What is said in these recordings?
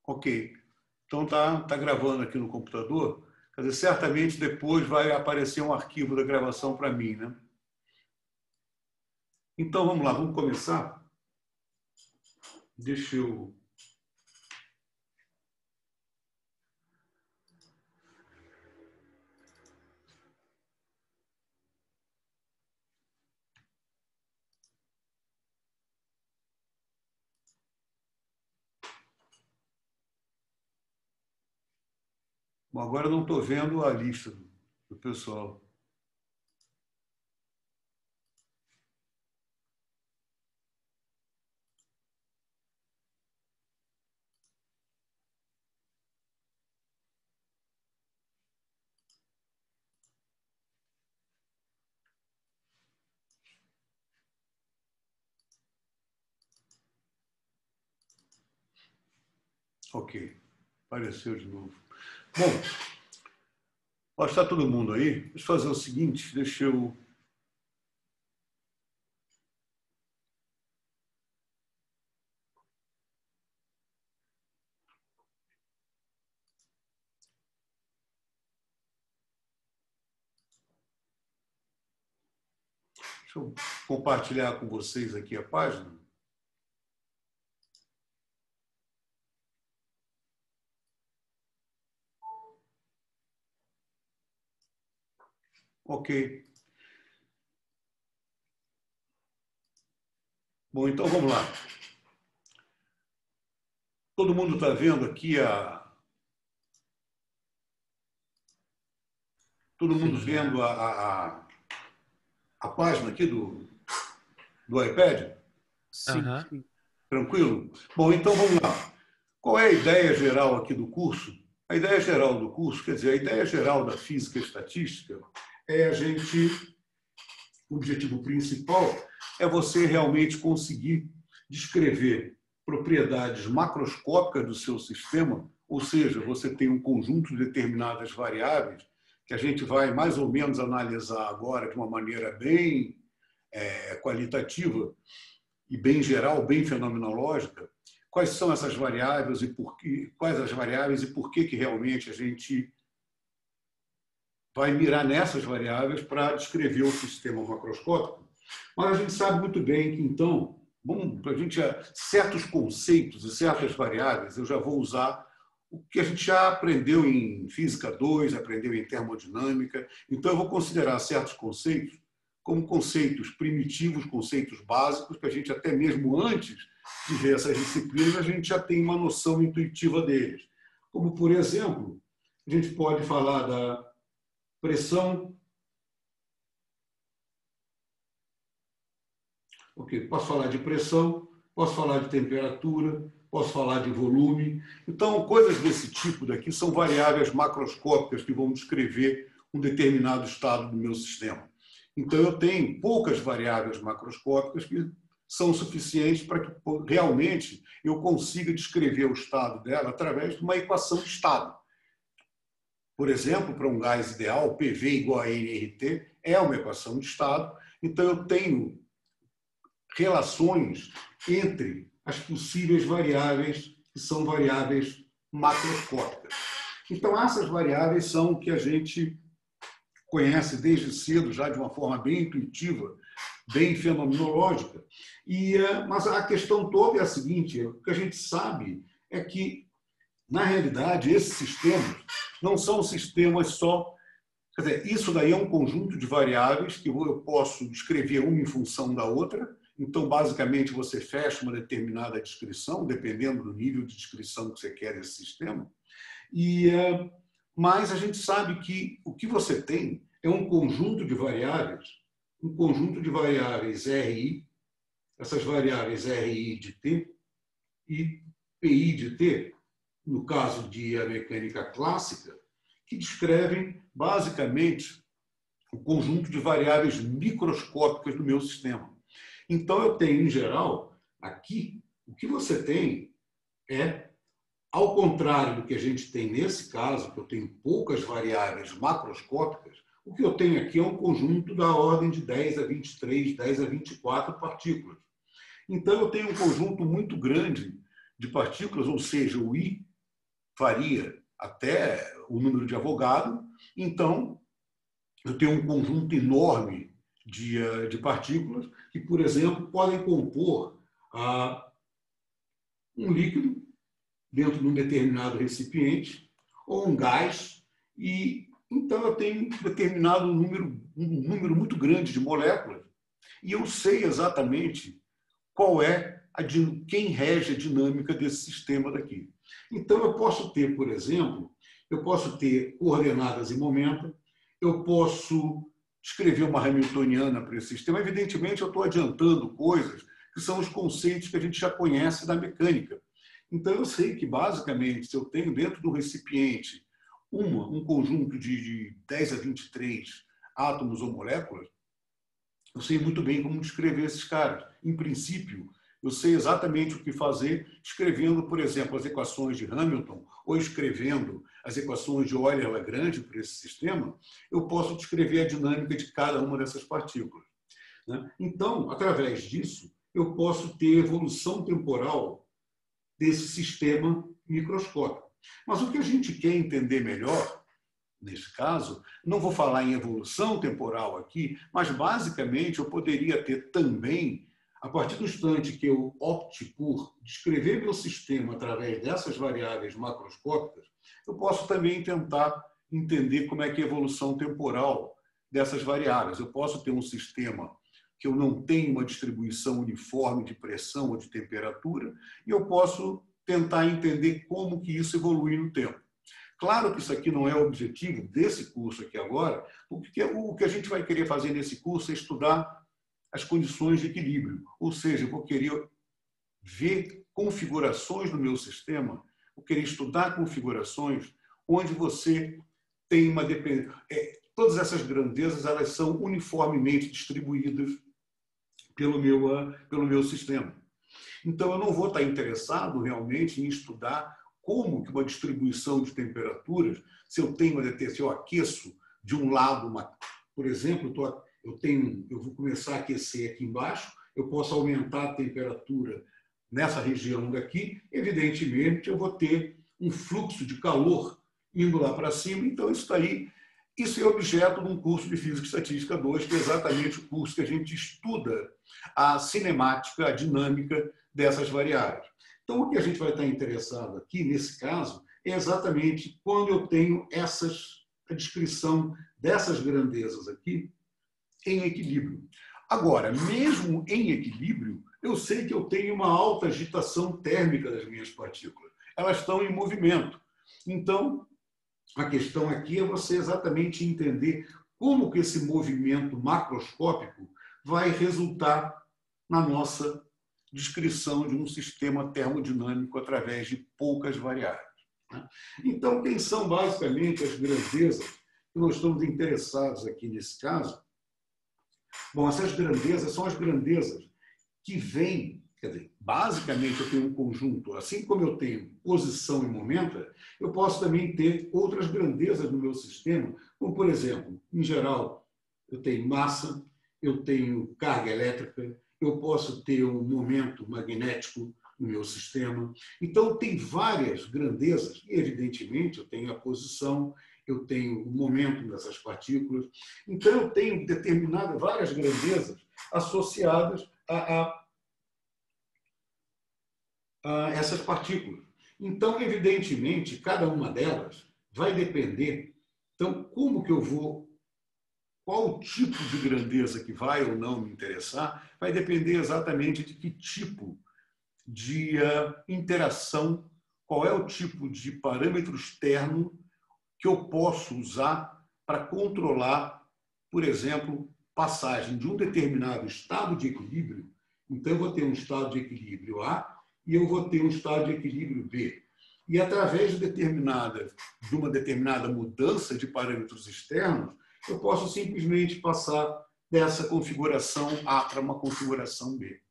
Ok. Então tá gravando aqui no computador. Quer dizer, certamente depois vai aparecer um arquivo da gravação para mim, né? Então vamos lá, vamos começar. Deixa eu... Bom, agora eu não estou vendo a lista do pessoal. Ok, apareceu de novo. Bom, pode estar todo mundo aí. Deixa eu fazer o seguinte, deixa eu... Deixa eu compartilhar com vocês aqui a página. Ok. Bom, então vamos lá. Todo mundo está vendo aqui Todo mundo vendo a página aqui do iPad? Sim, sim. Tranquilo? Bom, então vamos lá. Qual é a ideia geral aqui do curso? A ideia geral do curso, quer dizer, a ideia geral da física e estatística é a gente... O objetivo principal é você realmente conseguir descrever propriedades macroscópicas do seu sistema, ou seja, você tem um conjunto de determinadas variáveis que a gente vai mais ou menos analisar agora de uma maneira bem qualitativa e bem geral, bem fenomenológica. Quais são essas variáveis e por que, quais as variáveis e por que realmente a gente vai mirar nessas variáveis para descrever o sistema macroscópico. Mas a gente sabe muito bem que, então, para a gente certos conceitos e certas variáveis, eu já vou usar o que a gente já aprendeu em Física 2, aprendeu em termodinâmica. Então, eu vou considerar certos conceitos como conceitos primitivos, conceitos básicos, que a gente até mesmo antes de ver essas disciplinas, a gente já tem uma noção intuitiva deles. Como, por exemplo, a gente pode falar da pressão. Ok, posso falar de pressão, posso falar de temperatura, posso falar de volume. Então, coisas desse tipo daqui são variáveis macroscópicas que vão descrever um determinado estado do meu sistema. Então, eu tenho poucas variáveis macroscópicas que são suficientes para que realmente eu consiga descrever o estado dela através de uma equação de estado. Por exemplo, para um gás ideal, PV igual a nRT é uma equação de estado. Então, eu tenho relações entre as possíveis variáveis, que são variáveis macroscópicas. Então, essas variáveis são o que a gente conhece desde cedo, já de uma forma bem intuitiva, bem fenomenológica. Mas a questão toda é a seguinte: o que a gente sabe é que, na realidade, esses sistemas não são sistemas só... Quer dizer, isso daí é um conjunto de variáveis que eu posso descrever uma em função da outra. Então, basicamente, você fecha uma determinada descrição, dependendo do nível de descrição que você quer desse sistema. Mas a gente sabe que o que você tem é um conjunto de variáveis RI, essas variáveis RI de T e PI de T, no caso de a mecânica clássica, que descrevem, basicamente, o conjunto de variáveis microscópicas do meu sistema. Então, eu tenho, em geral, aqui, o que você tem é, ao contrário do que a gente tem nesse caso, que eu tenho poucas variáveis macroscópicas, o que eu tenho aqui é um conjunto da ordem de 10 a 23, 10 a 24 partículas. Então, eu tenho um conjunto muito grande de partículas, ou seja, o I faria até o número de advogado. Então, eu tenho um conjunto enorme de partículas que, por exemplo, podem compor um líquido dentro de um determinado recipiente ou um gás. E então eu tenho um determinado número, um número muito grande de moléculas, e eu sei exatamente qual é quem rege a dinâmica desse sistema daqui. Então eu posso ter, por exemplo, eu posso ter coordenadas em momento, eu posso escrever uma hamiltoniana para esse sistema. Evidentemente, eu estou adiantando coisas que são os conceitos que a gente já conhece da mecânica. Então, eu sei que, basicamente, se eu tenho dentro do recipiente um conjunto de 10 a 23 átomos ou moléculas, eu sei muito bem como descrever esses caras. Em princípio, eu sei exatamente o que fazer escrevendo, por exemplo, as equações de Hamilton ou escrevendo as equações de Euler-Lagrange para esse sistema. Eu posso descrever a dinâmica de cada uma dessas partículas. Então, através disso, eu posso ter evolução temporal desse sistema microscópico. Mas o que a gente quer entender melhor, nesse caso, não vou falar em evolução temporal aqui, mas basicamente eu poderia ter também, a partir do instante que eu opte por descrever meu sistema através dessas variáveis macroscópicas, eu posso também tentar entender como é que é a evolução temporal dessas variáveis. Eu posso ter um sistema que eu não tenho uma distribuição uniforme de pressão ou de temperatura, e eu posso tentar entender como que isso evolui no tempo. Claro que isso aqui não é o objetivo desse curso aqui agora, porque o que a gente vai querer fazer nesse curso é estudar as condições de equilíbrio, ou seja, eu vou querer ver configurações do meu sistema, vou querer estudar configurações onde você tem uma dependência. Todas essas grandezas elas são uniformemente distribuídas pelo meu sistema. Então, eu não vou estar interessado realmente em estudar como que uma distribuição de temperaturas, se eu aqueço de um lado, por exemplo, eu vou começar a aquecer aqui embaixo, eu posso aumentar a temperatura nessa região daqui, evidentemente eu vou ter um fluxo de calor indo lá para cima, então isso é objeto de um curso de Física e Estatística 2, que é exatamente o curso que a gente estuda a cinemática, a dinâmica dessas variáveis. Então, o que a gente vai estar interessado aqui, nesse caso, é exatamente quando eu tenho a descrição dessas grandezas aqui em equilíbrio. Agora, mesmo em equilíbrio, eu sei que eu tenho uma alta agitação térmica das minhas partículas. Elas estão em movimento. Então, a questão aqui é você exatamente entender como que esse movimento macroscópico vai resultar na nossa descrição de um sistema termodinâmico através de poucas variáveis. Então, quem são basicamente as grandezas que nós estamos interessados aqui nesse caso? Bom, essas grandezas são as grandezas que vêm, quer dizer, basicamente eu tenho um conjunto, assim como eu tenho posição e momento, eu posso também ter outras grandezas no meu sistema, como, por exemplo, em geral, eu tenho massa, eu tenho carga elétrica, eu posso ter um momento magnético no meu sistema. Então, tem várias grandezas, e, evidentemente, eu tenho a posição, eu tenho o momento dessas partículas. Então, eu tenho várias grandezas associadas a essas partículas. Então, evidentemente, cada uma delas vai depender. Então, como que eu vou, qual o tipo de grandeza que vai ou não me interessar, vai depender exatamente de que tipo de interação, qual é o tipo de parâmetro externo que eu posso usar para controlar, por exemplo, passagem de um determinado estado de equilíbrio. Então, eu vou ter um estado de equilíbrio A e eu vou ter um estado de equilíbrio B. E através de uma determinada mudança de parâmetros externos, eu posso simplesmente passar dessa configuração A para uma configuração B.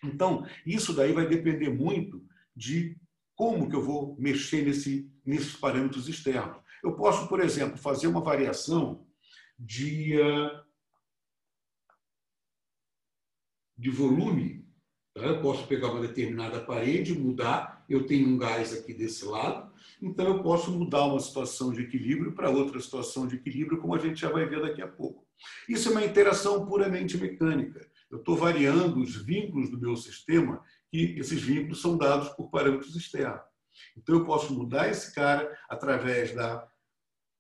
Então, isso daí vai depender muito de como que eu vou mexer nesses parâmetros externos. Eu posso, por exemplo, fazer uma variação de volume Tá? Eu posso pegar uma determinada parede, mudar, eu tenho um gás aqui desse lado, então eu posso mudar uma situação de equilíbrio para outra situação de equilíbrio, como a gente já vai ver daqui a pouco. Isso é uma interação puramente mecânica. Eu estou variando os vínculos do meu sistema, e esses vínculos são dados por parâmetros externos. Então eu posso mudar esse cara através da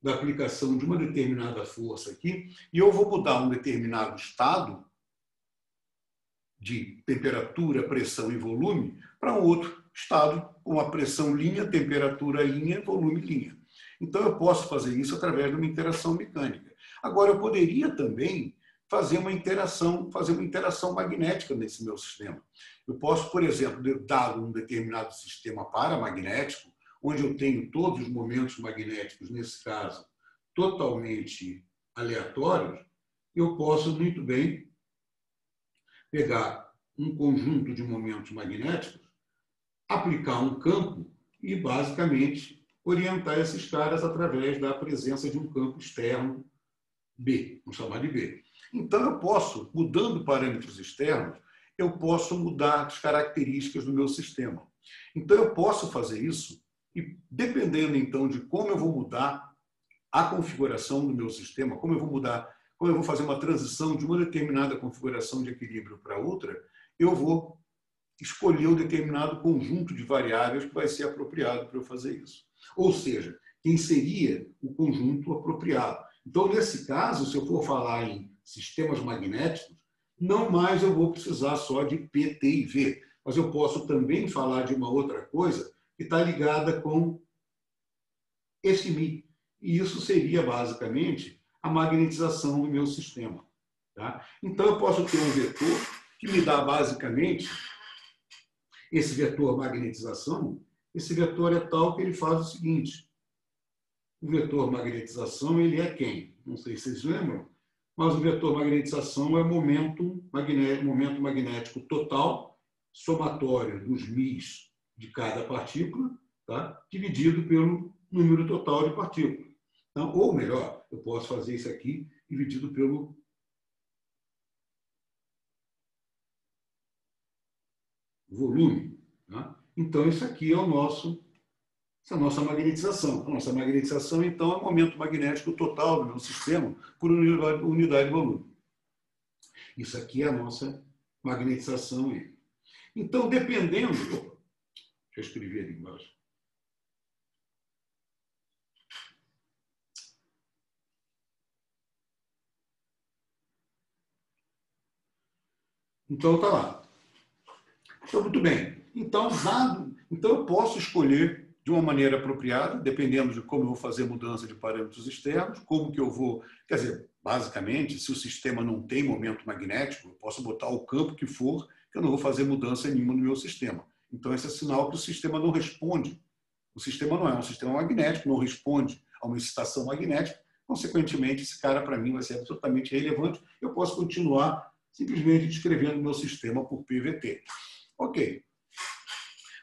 aplicação de uma determinada força aqui, e eu vou mudar um determinado estado de temperatura, pressão e volume para um outro estado com a pressão linha, temperatura linha, volume linha. Então eu posso fazer isso através de uma interação mecânica. Agora eu poderia também fazer uma interação magnética nesse meu sistema. Eu posso, por exemplo, dar um determinado sistema paramagnético, onde eu tenho todos os momentos magnéticos, nesse caso, totalmente aleatórios, eu posso muito bem pegar um conjunto de momentos magnéticos, aplicar um campo e, basicamente, orientar esses caras através da presença de um campo externo B, vamos chamar de B. Então, eu posso, mudando parâmetros externos, eu posso mudar as características do meu sistema. Então, eu posso fazer isso e, dependendo, então, de como eu vou mudar a configuração do meu sistema, como eu vou fazer uma transição de uma determinada configuração de equilíbrio para outra, eu vou escolher um determinado conjunto de variáveis que vai ser apropriado para eu fazer isso. Ou seja, quem seria o conjunto apropriado. Então, nesse caso, se eu for falar em sistemas magnéticos, não mais eu vou precisar só de P, T e V, mas eu posso também falar de uma outra coisa que está ligada com esse Mi. E isso seria, basicamente, a magnetização do meu sistema. Tá? Então, eu posso ter um vetor que me dá, basicamente, esse vetor magnetização. Esse vetor é tal que ele faz o seguinte. O vetor magnetização, ele é quem? Não sei se vocês lembram, mas o vetor magnetização é momento magnético total, somatório dos Mis de cada partícula, tá? Dividido pelo número total de partículas. Então, ou melhor, eu posso fazer isso aqui dividido pelo volume. Tá? Então, isso aqui é essa nossa magnetização. A nossa magnetização, então, é o momento magnético total do meu sistema por unidade de volume. Isso aqui é a nossa magnetização. Então, dependendo... Deixa eu escrever ali embaixo. Então, está lá. Então, muito bem. Então, eu posso escolher de uma maneira apropriada, dependendo de como eu vou fazer mudança de parâmetros externos, como que eu vou... Quer dizer, basicamente, se o sistema não tem momento magnético, eu posso botar o campo que for, que eu não vou fazer mudança nenhuma no meu sistema. Então, esse é sinal que o sistema não responde. O sistema não é um sistema magnético, não responde a uma excitação magnética. Consequentemente, esse cara, para mim, vai ser absolutamente irrelevante. Eu posso continuar simplesmente descrevendo o meu sistema por PVT. Ok.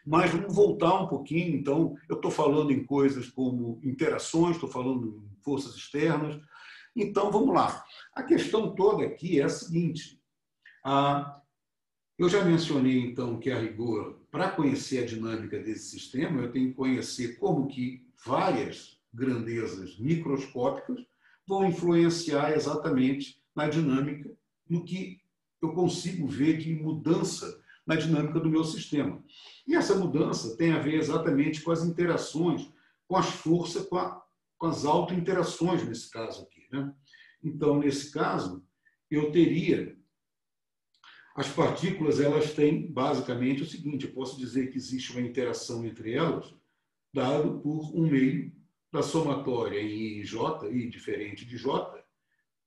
Mas vamos voltar um pouquinho. Então, eu estou falando em coisas como interações, estou falando em forças externas. Então, vamos lá. A questão toda aqui é a seguinte. Eu já mencionei, então, que, a rigor, para conhecer a dinâmica desse sistema, eu tenho que conhecer como que várias grandezas microscópicas vão influenciar exatamente na dinâmica, no que eu consigo ver de mudança na dinâmica do meu sistema. E essa mudança tem a ver exatamente com as interações, com as forças, com as autointerações, nesse caso aqui. Né? Então, nesse caso, eu teria... As partículas, elas têm basicamente o seguinte, eu posso dizer que existe uma interação entre elas, dado por um meio da somatória em I e J, I diferente de J,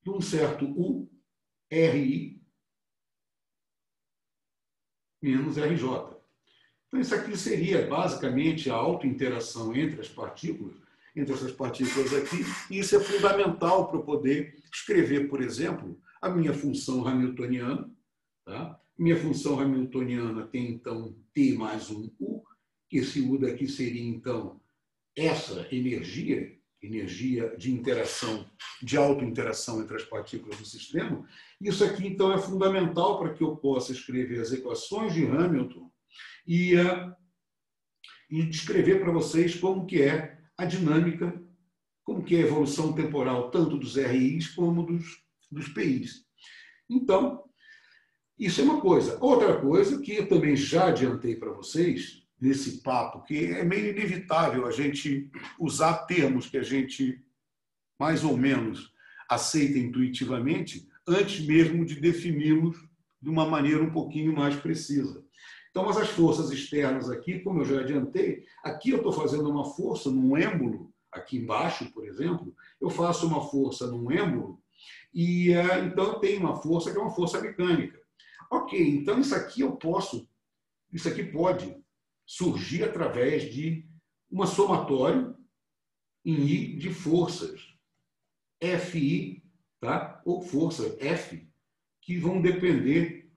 de um certo U, RI, menos RJ. Então, isso aqui seria basicamente a autointeração entre as partículas, entre essas partículas aqui, e isso é fundamental para eu poder escrever, por exemplo, a minha função hamiltoniana. Tá? Minha função hamiltoniana tem, então, T mais um U. Esse U daqui seria, então, essa energia energia de interação, de autointeração entre as partículas do sistema. Isso aqui, então, é fundamental para que eu possa escrever as equações de Hamilton e descrever para vocês como que é a dinâmica, como que é a evolução temporal, tanto dos RIs como dos PIs. Então, isso é uma coisa. Outra coisa que eu também já adiantei para vocês, nesse papo, que é meio inevitável a gente usar termos que a gente, mais ou menos, aceita intuitivamente, antes mesmo de defini-los de uma maneira um pouquinho mais precisa. Então, mas as forças externas aqui, como eu já adiantei, aqui eu estou fazendo uma força num êmbolo, aqui embaixo, por exemplo, eu faço uma força num êmbolo, e então eu tenho uma força que é uma força mecânica. Ok, então isso aqui pode surgir através de uma somatória em I de forças FI, tá? Ou força F, que vão depender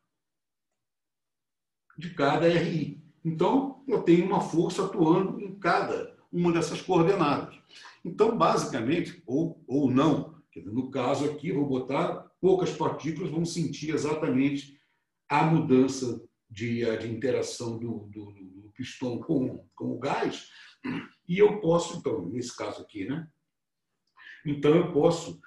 de cada RI. Então, eu tenho uma força atuando em cada uma dessas coordenadas. Então, basicamente, ou não, no caso aqui, vou botar, poucas partículas vão sentir exatamente a mudança de interação do pistão com o gás, e eu posso, então, nesse caso aqui, né? Então, eu posso,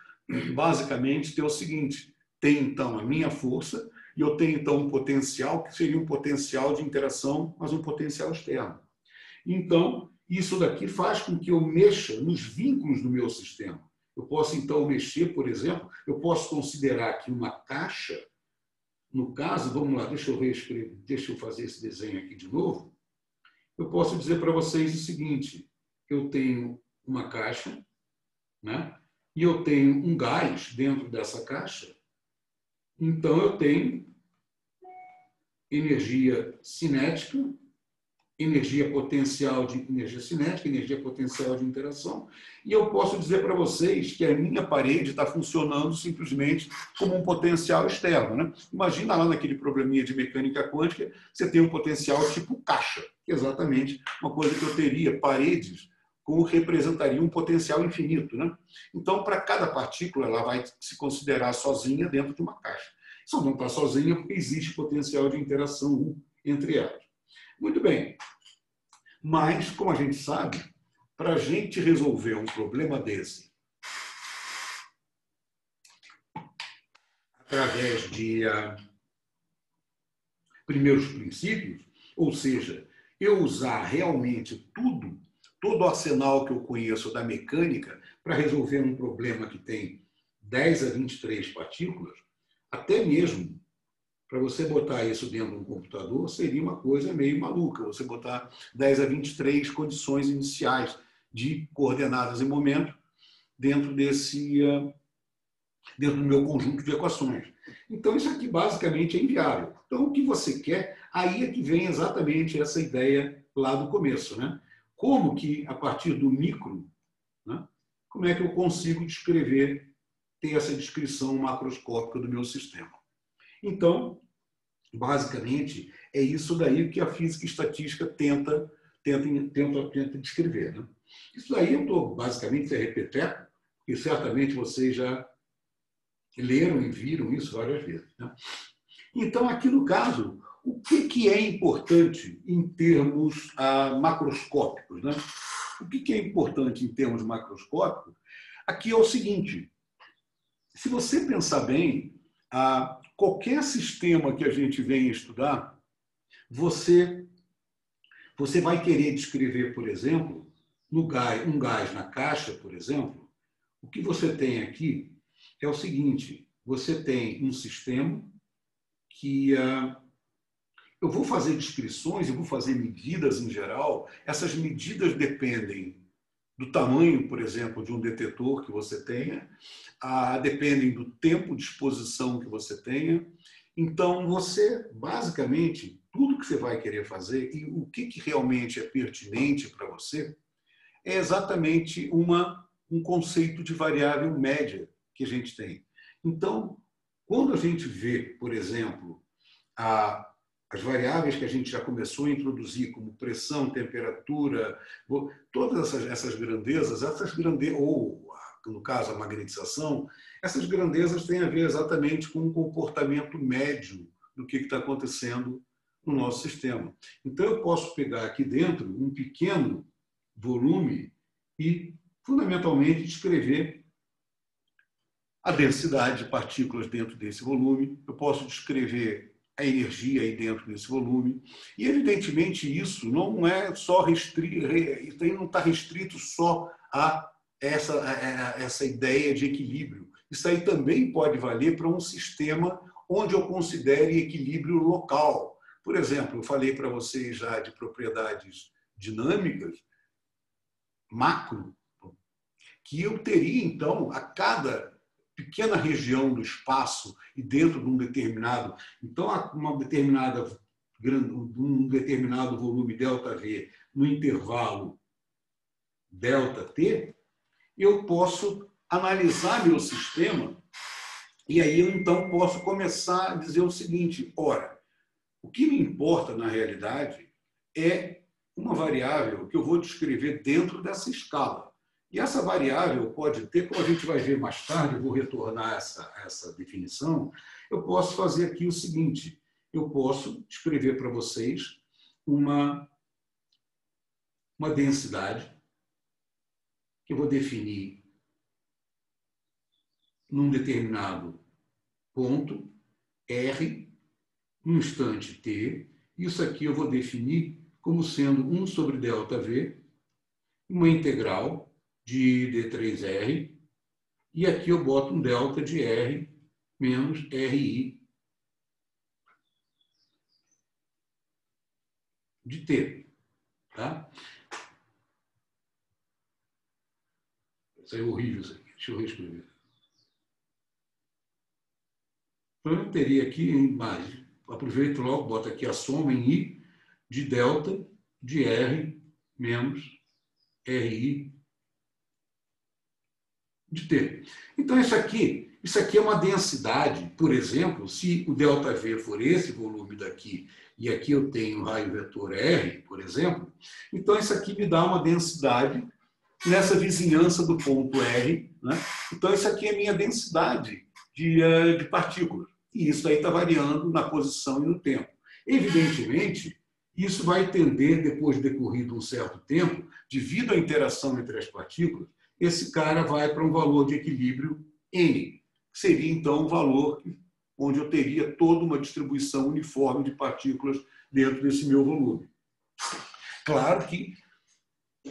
basicamente, ter o seguinte, tem, então, a minha força, e eu tenho, então, um potencial, que seria um potencial de interação, mas um potencial externo. Então, isso daqui faz com que eu mexa nos vínculos do meu sistema. Eu posso, então, mexer, por exemplo, eu posso considerar aqui uma caixa. No caso, vamos lá, deixa eu fazer esse desenho aqui de novo. Eu posso dizer para vocês o seguinte, eu tenho uma caixa, né? E eu tenho um gás dentro dessa caixa, então eu tenho energia cinética, energia potencial de energia cinética, energia potencial de interação, e eu posso dizer para vocês que a minha parede está funcionando simplesmente como um potencial externo, né? Imagina lá naquele probleminha de mecânica quântica, você tem um potencial tipo caixa, que é exatamente uma coisa que eu teria, paredes, como representaria um potencial infinito, né? Então, para cada partícula, ela vai se considerar sozinha dentro de uma caixa. Só não está sozinha porque existe potencial de interação entre elas. Muito bem, mas, como a gente sabe, para a gente resolver um problema desse através de primeiros princípios, ou seja, eu usar realmente todo o arsenal que eu conheço da mecânica para resolver um problema que tem 10 a 23 partículas, até mesmo para você botar isso dentro de um computador, seria uma coisa meio maluca. Você botar 10 a 23 condições iniciais de coordenadas e momento dentro do meu conjunto de equações. Então, isso aqui basicamente é inviável. Então, o que você quer, aí é que vem exatamente essa ideia lá do começo, né? Como que, a partir do micro, né, como é que eu consigo ter essa descrição macroscópica do meu sistema? Então, basicamente, é isso daí que a física estatística tenta descrever, né? Isso daí eu estou basicamente repeteco, porque certamente vocês já leram e viram isso várias vezes, né? Então, aqui no caso, o que é importante em termos macroscópicos, né? O que é importante em termos macroscópicos? Aqui é o seguinte, se você pensar bem, qualquer sistema que a gente venha estudar, você vai querer descrever, por exemplo, um gás na caixa, por exemplo, o que você tem aqui é o seguinte, você tem um sistema que eu vou fazer descrições, eu vou fazer medidas em geral, essas medidas dependem do tamanho, por exemplo, de um detetor que você tenha, dependem do tempo de exposição que você tenha. Então, você, basicamente, tudo que você vai querer fazer e o que realmente é pertinente para você é exatamente um conceito de variável média que a gente tem. Então, quando a gente vê, por exemplo, as variáveis que a gente já começou a introduzir, como pressão, temperatura, todas essas grandezas, ou, no caso, a magnetização, essas grandezas têm a ver exatamente com o comportamento médio do que está acontecendo no nosso sistema. Então, eu posso pegar aqui dentro um pequeno volume e, fundamentalmente, descrever a densidade de partículas dentro desse volume. Eu posso descrever a energia aí dentro desse volume. E, evidentemente, isso não é só restrito, não está restrito só a essa ideia de equilíbrio. Isso aí também pode valer para um sistema onde eu considere equilíbrio local. Por exemplo, eu falei para vocês já de propriedades dinâmicas, macro, que eu teria, então, a cada pequena região do espaço e dentro de um determinado... Então, um determinado volume ΔV no intervalo ΔT, eu posso analisar meu sistema e aí eu, então, posso começar a dizer o seguinte: ora, o que me importa, na realidade, é uma variável que eu vou descrever dentro dessa escala. E essa variável pode ter, como a gente vai ver mais tarde, eu vou retornar essa definição, eu posso fazer aqui o seguinte: eu posso escrever para vocês uma densidade que eu vou definir num determinado ponto, R, num instante t. Isso aqui eu vou definir como sendo 1 sobre ΔV, uma integral de d3R, e aqui eu boto um delta de R menos RI de T. Tá? Isso é horrível, isso aqui. Deixa eu reescrever. Então, eu teria aqui, mais, aproveito logo, boto aqui a soma em I de delta de R menos RI de T. Então, isso aqui é uma densidade. Por exemplo, se o ΔV for esse volume daqui, e aqui eu tenho um raio vetor R, por exemplo, então isso aqui me dá uma densidade nessa vizinhança do ponto R. Né? Então, isso aqui é a minha densidade de partículas. E isso aí está variando na posição e no tempo. Evidentemente, isso vai tender, depois de decorrido um certo tempo, devido à interação entre as partículas, esse cara vai para um valor de equilíbrio N, que seria, então, um valor onde eu teria toda uma distribuição uniforme de partículas dentro desse meu volume. Claro que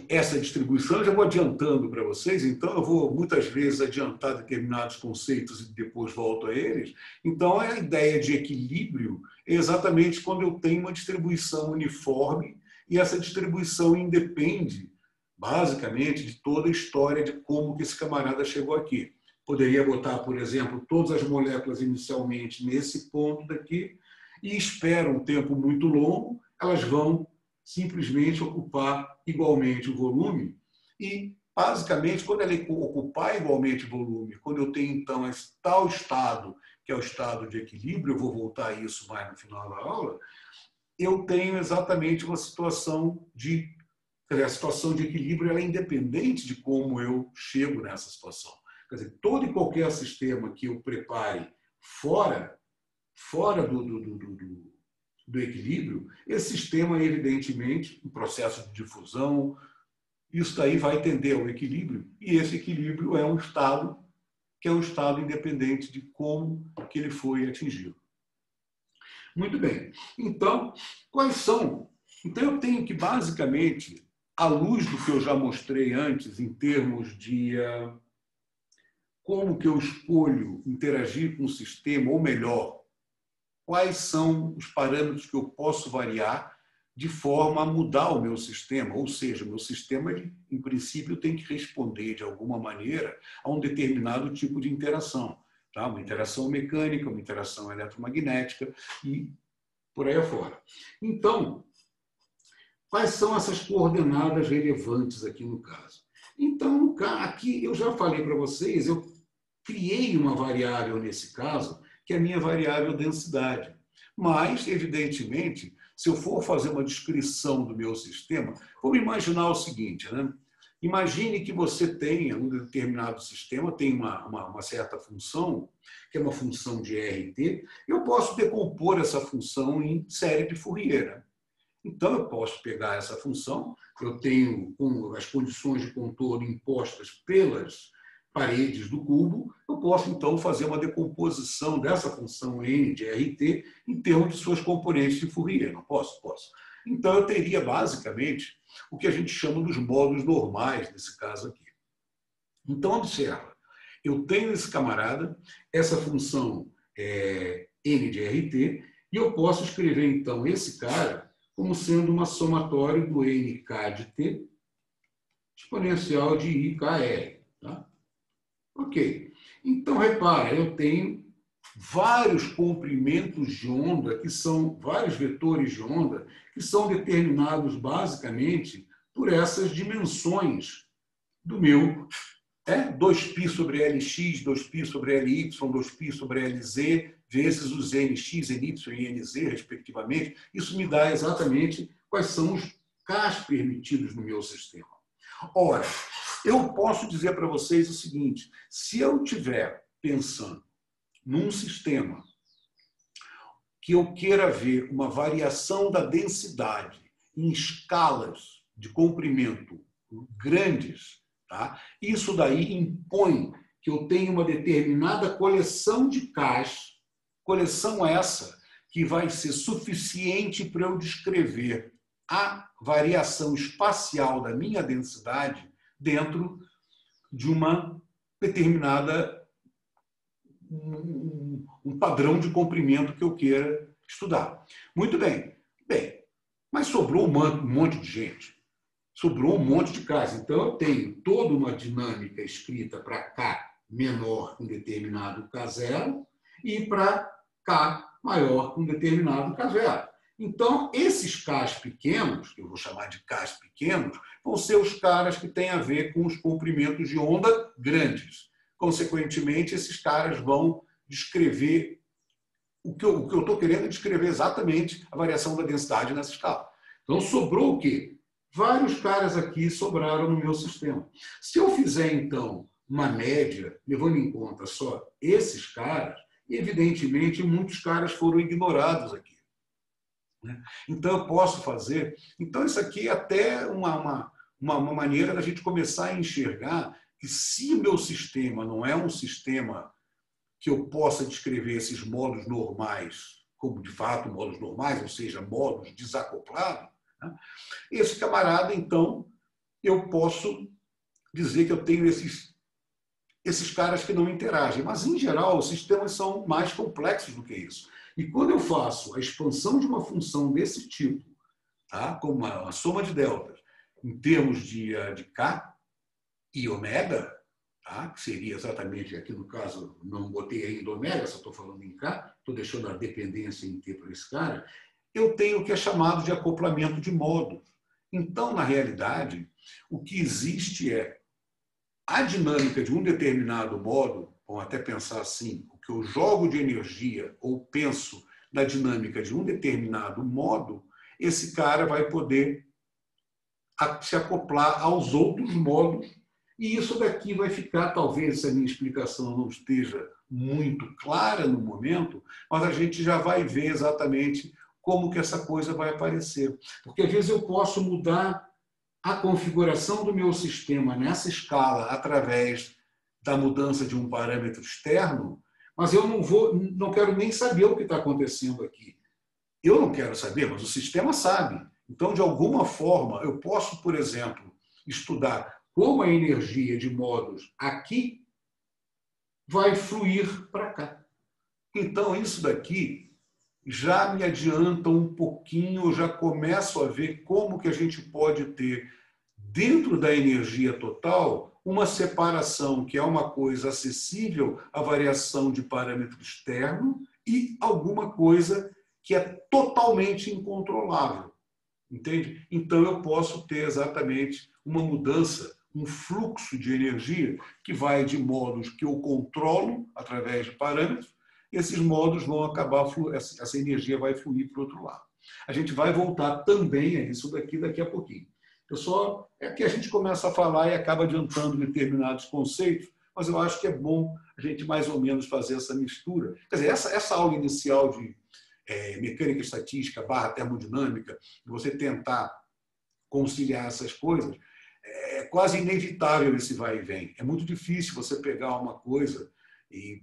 essa distribuição, eu já vou adiantando para vocês, então eu vou muitas vezes adiantar determinados conceitos e depois volto a eles. Então, a ideia de equilíbrio é exatamente quando eu tenho uma distribuição uniforme e essa distribuição independe, basicamente, de toda a história de como que esse camarada chegou aqui. Poderia botar, por exemplo, todas as moléculas inicialmente nesse ponto daqui e espera um tempo muito longo, elas vão simplesmente ocupar igualmente o volume e, basicamente, quando ela ocupar igualmente o volume, quando eu tenho, então, esse tal estado, que é o estado de equilíbrio, eu vou voltar a isso mais no final da aula, eu tenho exatamente uma situação de... A situação de equilíbrio ela é independente de como eu chego nessa situação. Quer dizer, todo e qualquer sistema que eu prepare fora do equilíbrio, esse sistema, evidentemente, um processo de difusão, isso daí vai tender ao equilíbrio, e esse equilíbrio é um estado que é um estado independente de como que ele foi atingido. Muito bem. Então, quais são? Então, eu tenho que, basicamente, à luz do que eu já mostrei antes, em termos de como que eu escolho interagir com o sistema, ou melhor, quais são os parâmetros que eu posso variar de forma a mudar o meu sistema, ou seja, o meu sistema, em princípio, tem que responder de alguma maneira a um determinado tipo de interação, tá? Uma interação mecânica, uma interação eletromagnética e por aí afora. Então, quais são essas coordenadas relevantes aqui no caso? Então, aqui eu já falei para vocês, eu criei uma variável nesse caso, que é a minha variável densidade. Mas, evidentemente, se eu for fazer uma descrição do meu sistema, vamos imaginar o seguinte, né? Imagine que você tenha um determinado sistema, tem uma certa função, que é uma função de RT, eu posso decompor essa função em série de Fourier. Então, eu posso pegar essa função, eu tenho as condições de contorno impostas pelas paredes do cubo, eu posso, então, fazer uma decomposição dessa função n de RT em termos de suas componentes de Fourier. Não posso? Posso. Então, eu teria, basicamente, o que a gente chama dos modos normais, nesse caso aqui. Então, observa, eu tenho esse camarada, essa função n de RT, e eu posso escrever, então, esse cara como sendo uma somatória do nk de t exponencial de ikr. Tá? Ok. Então, repara, eu tenho vários comprimentos de onda, que são vários vetores de onda, que são determinados basicamente por essas dimensões do meu 2π sobre Lx, 2π sobre Ly, 2π sobre Lz, vezes os Nx, Ny e Nz, respectivamente. Isso me dá exatamente quais são os Ks permitidos no meu sistema. Ora, eu posso dizer para vocês o seguinte, se eu estiver pensando num sistema que eu queira ver uma variação da densidade em escalas de comprimento grandes, tá? Isso daí impõe que eu tenha uma determinada coleção de Ks, coleção essa que vai ser suficiente para eu descrever a variação espacial da minha densidade dentro de uma determinada um padrão de comprimento que eu queira estudar. Muito bem. Bem, mas sobrou um monte de gente. Sobrou um monte de Ks. Então, eu tenho toda uma dinâmica escrita para K menor com determinado K0 e para K maior com determinado K0. Então, esses Ks pequenos, que eu vou chamar de Ks pequenos, vão ser os caras que têm a ver com os comprimentos de onda grandes. Consequentemente, esses caras vão descrever o que eu estou querendo é descrever exatamente a variação da densidade nessa escala. Então, sobrou o quê? Vários caras aqui sobraram no meu sistema. Se eu fizer, então, uma média, levando em conta só esses caras, evidentemente, muitos caras foram ignorados aqui. Então, eu posso fazer... Então, isso aqui é até uma maneira da gente começar a enxergar que se o meu sistema não é um sistema que eu possa descrever esses modos normais como, de fato, modos normais, ou seja, modos desacoplados, né? Esse camarada, então, eu posso dizer que eu tenho esses caras que não interagem. Mas, em geral, os sistemas são mais complexos do que isso. E quando eu faço a expansão de uma função desse tipo, tá? Como uma soma de deltas, em termos de K e ômega, tá? Que seria exatamente, aqui no caso, não botei ainda ômega, só estou falando em K, estou deixando a dependência em T para esse cara, eu tenho o que é chamado de acoplamento de modos. Então, na realidade, o que existe é a dinâmica de um determinado modo, vamos até pensar assim, o que eu jogo de energia ou penso na dinâmica de um determinado modo, esse cara vai poder se acoplar aos outros modos, e isso daqui vai ficar, talvez, se a minha explicação não esteja muito clara no momento, mas a gente já vai ver exatamente como que essa coisa vai aparecer. Porque, às vezes, eu posso mudar a configuração do meu sistema nessa escala através da mudança de um parâmetro externo, mas eu não quero nem saber o que está acontecendo aqui. Eu não quero saber, mas o sistema sabe. Então, de alguma forma, eu posso, por exemplo, estudar como a energia de modos aqui vai fluir para cá. Então, isso daqui já me adianta um pouquinho, eu já começo a ver como que a gente pode ter, dentro da energia total, uma separação que é uma coisa acessível à variação de parâmetro externo e alguma coisa que é totalmente incontrolável. Entende? Então, eu posso ter exatamente uma mudança, um fluxo de energia que vai de modos que eu controlo através de parâmetros esses modos vão acabar, essa energia vai fluir para o outro lado. A gente vai voltar também a isso daqui a pouquinho. É que a gente começa a falar e acaba adiantando determinados conceitos, mas eu acho que é bom a gente mais ou menos fazer essa mistura. Quer dizer, essa aula inicial de mecânica estatística / termodinâmica, você tentar conciliar essas coisas, é quase inevitável esse vai e vem. É muito difícil você pegar uma coisa e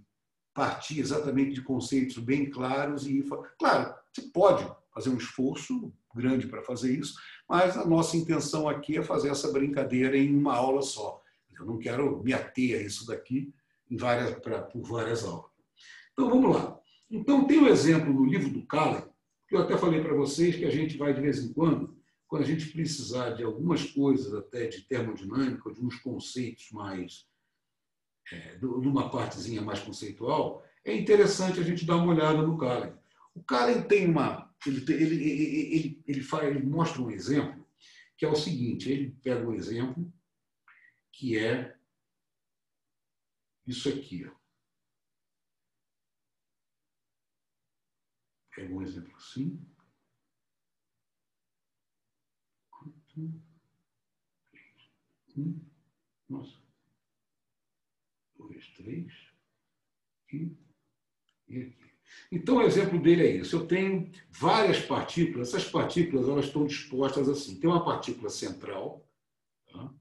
partir exatamente de conceitos bem claros e... Claro, você pode fazer um esforço grande para fazer isso, mas a nossa intenção aqui é fazer essa brincadeira em uma aula só. Eu não quero me ater a isso daqui por várias aulas. Então, vamos lá. Então, tem um exemplo no livro do Callen, que eu até falei para vocês que a gente vai, de vez em quando a gente precisar de algumas coisas até de termodinâmica, de uns conceitos mais, de uma partezinha mais conceitual, é interessante a gente dar uma olhada no Callen. O Callen tem ele mostra um exemplo, que é o seguinte, ele pega um exemplo que é isso aqui. Pega um exemplo assim. Nossa. 2, 3. E aqui. Então, o exemplo dele é isso. Eu tenho várias partículas. Essas partículas elas estão dispostas assim. Tem uma partícula central. Tá?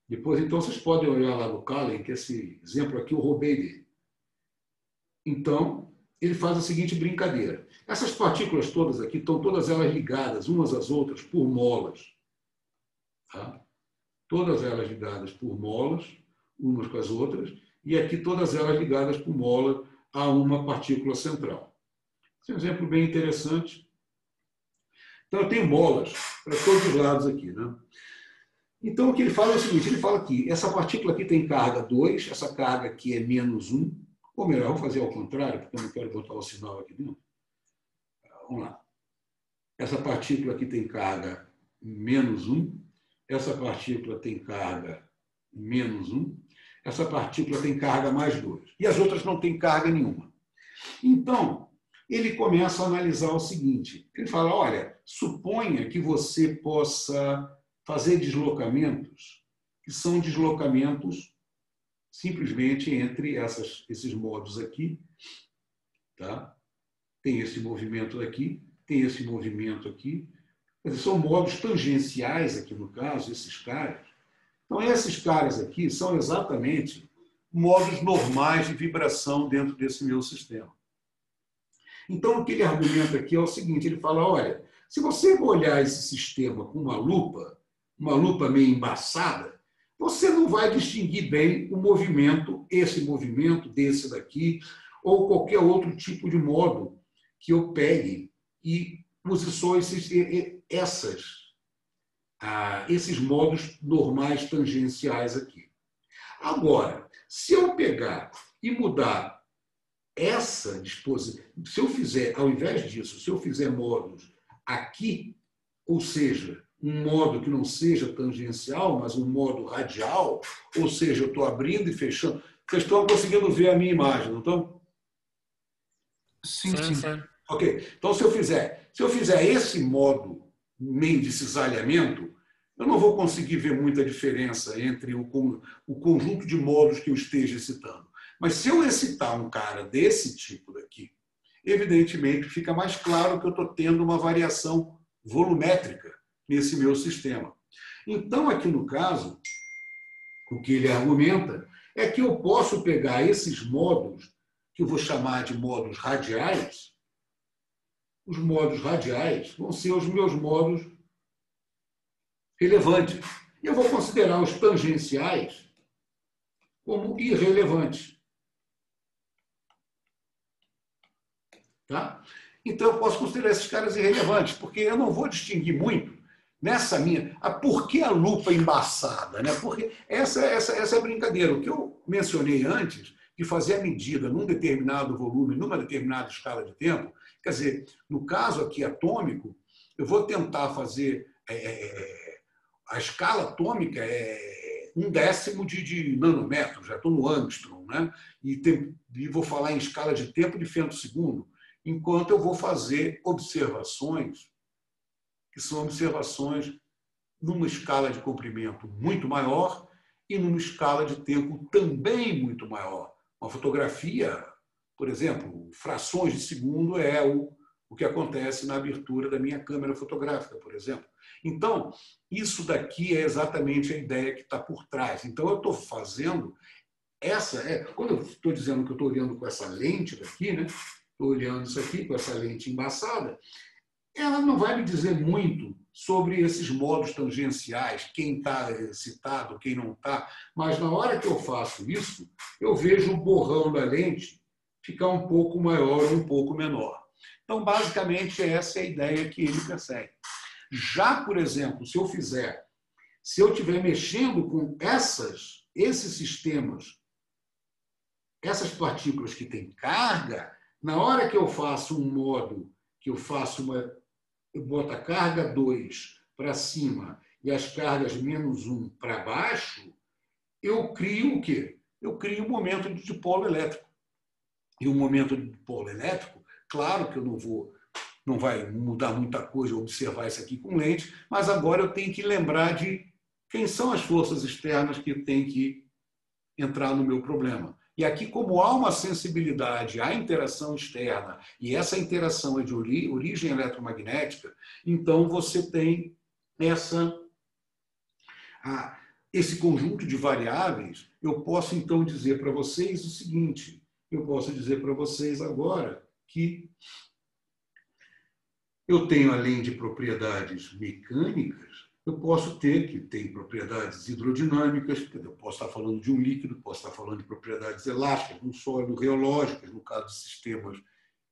Depois, então, vocês podem olhar lá no Callen, que esse exemplo aqui eu roubei dele. Então, ele faz a seguinte brincadeira. Essas partículas todas aqui estão todas elas ligadas umas às outras por molas. Tá? Todas elas ligadas por molas, umas com as outras, e aqui todas elas ligadas por mola a uma partícula central. Esse é um exemplo bem interessante. Então, eu tenho molas para todos os lados aqui. Né? Então, o que ele fala é o seguinte, ele fala que essa partícula aqui tem carga 2, essa carga aqui é menos 1, ou melhor, vamos fazer ao contrário, porque eu não quero botar o sinal aqui dentro. Vamos lá. Essa partícula aqui tem carga menos 1, essa partícula tem carga menos 1, essa partícula tem carga mais 2. E as outras não têm carga nenhuma. Então, ele começa a analisar o seguinte. Ele fala, olha, suponha que você possa fazer deslocamentos, que são deslocamentos simplesmente entre esses modos aqui. Tá? Tem esse movimento aqui, tem esse movimento aqui. Quer dizer, são modos tangenciais aqui no caso, esses caras. Então, esses caras aqui são exatamente modos normais de vibração dentro desse meu sistema. Então, o que ele argumenta aqui é o seguinte, ele fala, olha, se você olhar esse sistema com uma lupa meio embaçada, você não vai distinguir bem o movimento, esse movimento desse daqui, ou qualquer outro tipo de modo que eu pegue e use só esses modos normais tangenciais aqui. Agora, se eu pegar e mudar essa disposição, se eu fizer, ao invés disso, se eu fizer modos aqui, ou seja, um modo que não seja tangencial, mas um modo radial, ou seja, eu estou abrindo e fechando. Vocês estão conseguindo ver a minha imagem, não estão? Sim, sim. Ok. Então, se eu fizer esse modo meio de cisalhamento, eu não vou conseguir ver muita diferença entre o conjunto de modos que eu esteja excitando. Mas se eu excitar um cara desse tipo daqui, evidentemente fica mais claro que eu estou tendo uma variação volumétrica nesse meu sistema. Então, aqui no caso, o que ele argumenta é que eu posso pegar esses modos, que eu vou chamar de modos radiais. Os modos radiais vão ser os meus modos relevantes. E eu vou considerar os tangenciais como irrelevantes. Tá? Então, eu posso considerar esses caras irrelevantes, porque eu não vou distinguir muito nessa minha... por que a lupa embaçada? Né? Porque essa é a brincadeira. O que eu mencionei antes, de fazer a medida num determinado volume, numa determinada escala de tempo, quer dizer, no caso aqui atômico, eu vou tentar fazer... a escala atômica 1/10 de nanômetro, já estou no angstrom, né? E vou falar em escala de tempo de femtosegundo, enquanto eu vou fazer observações que são observações numa escala de comprimento muito maior e numa escala de tempo também muito maior. Uma fotografia, por exemplo, frações de segundo é o que acontece na abertura da minha câmera fotográfica, por exemplo. Então, isso daqui é exatamente a ideia que está por trás. Então, eu estou fazendo quando eu estou dizendo que eu estou olhando com essa lente daqui, né? Estou olhando isso aqui com essa lente embaçada, ela não vai me dizer muito sobre esses modos tangenciais, quem está excitado, quem não está, mas na hora que eu faço isso, eu vejo o borrão da lente ficar um pouco maior ou um pouco menor. Então, basicamente, essa é a ideia que ele persegue. Já, por exemplo, se eu estiver mexendo com esses sistemas, essas partículas que têm carga, na hora que eu faço um modo, que eu boto a carga 2 para cima e as cargas -1 para baixo, eu crio o quê? Eu crio um momento de dipolo elétrico. E um momento de dipolo elétrico, claro que não vai mudar muita coisa observar isso aqui com lente, mas agora eu tenho que lembrar de quem são as forças externas que têm que entrar no meu problema. E aqui, como há uma sensibilidade à interação externa, e essa interação é de origem eletromagnética, então você tem esse conjunto de variáveis. Eu posso, então, dizer para vocês o seguinte, eu posso dizer para vocês agora que eu tenho, além de propriedades mecânicas, eu posso ter que tem propriedades hidrodinâmicas, eu posso estar falando de um líquido, posso estar falando de propriedades elásticas, um sólido, reológicas, no caso de sistemas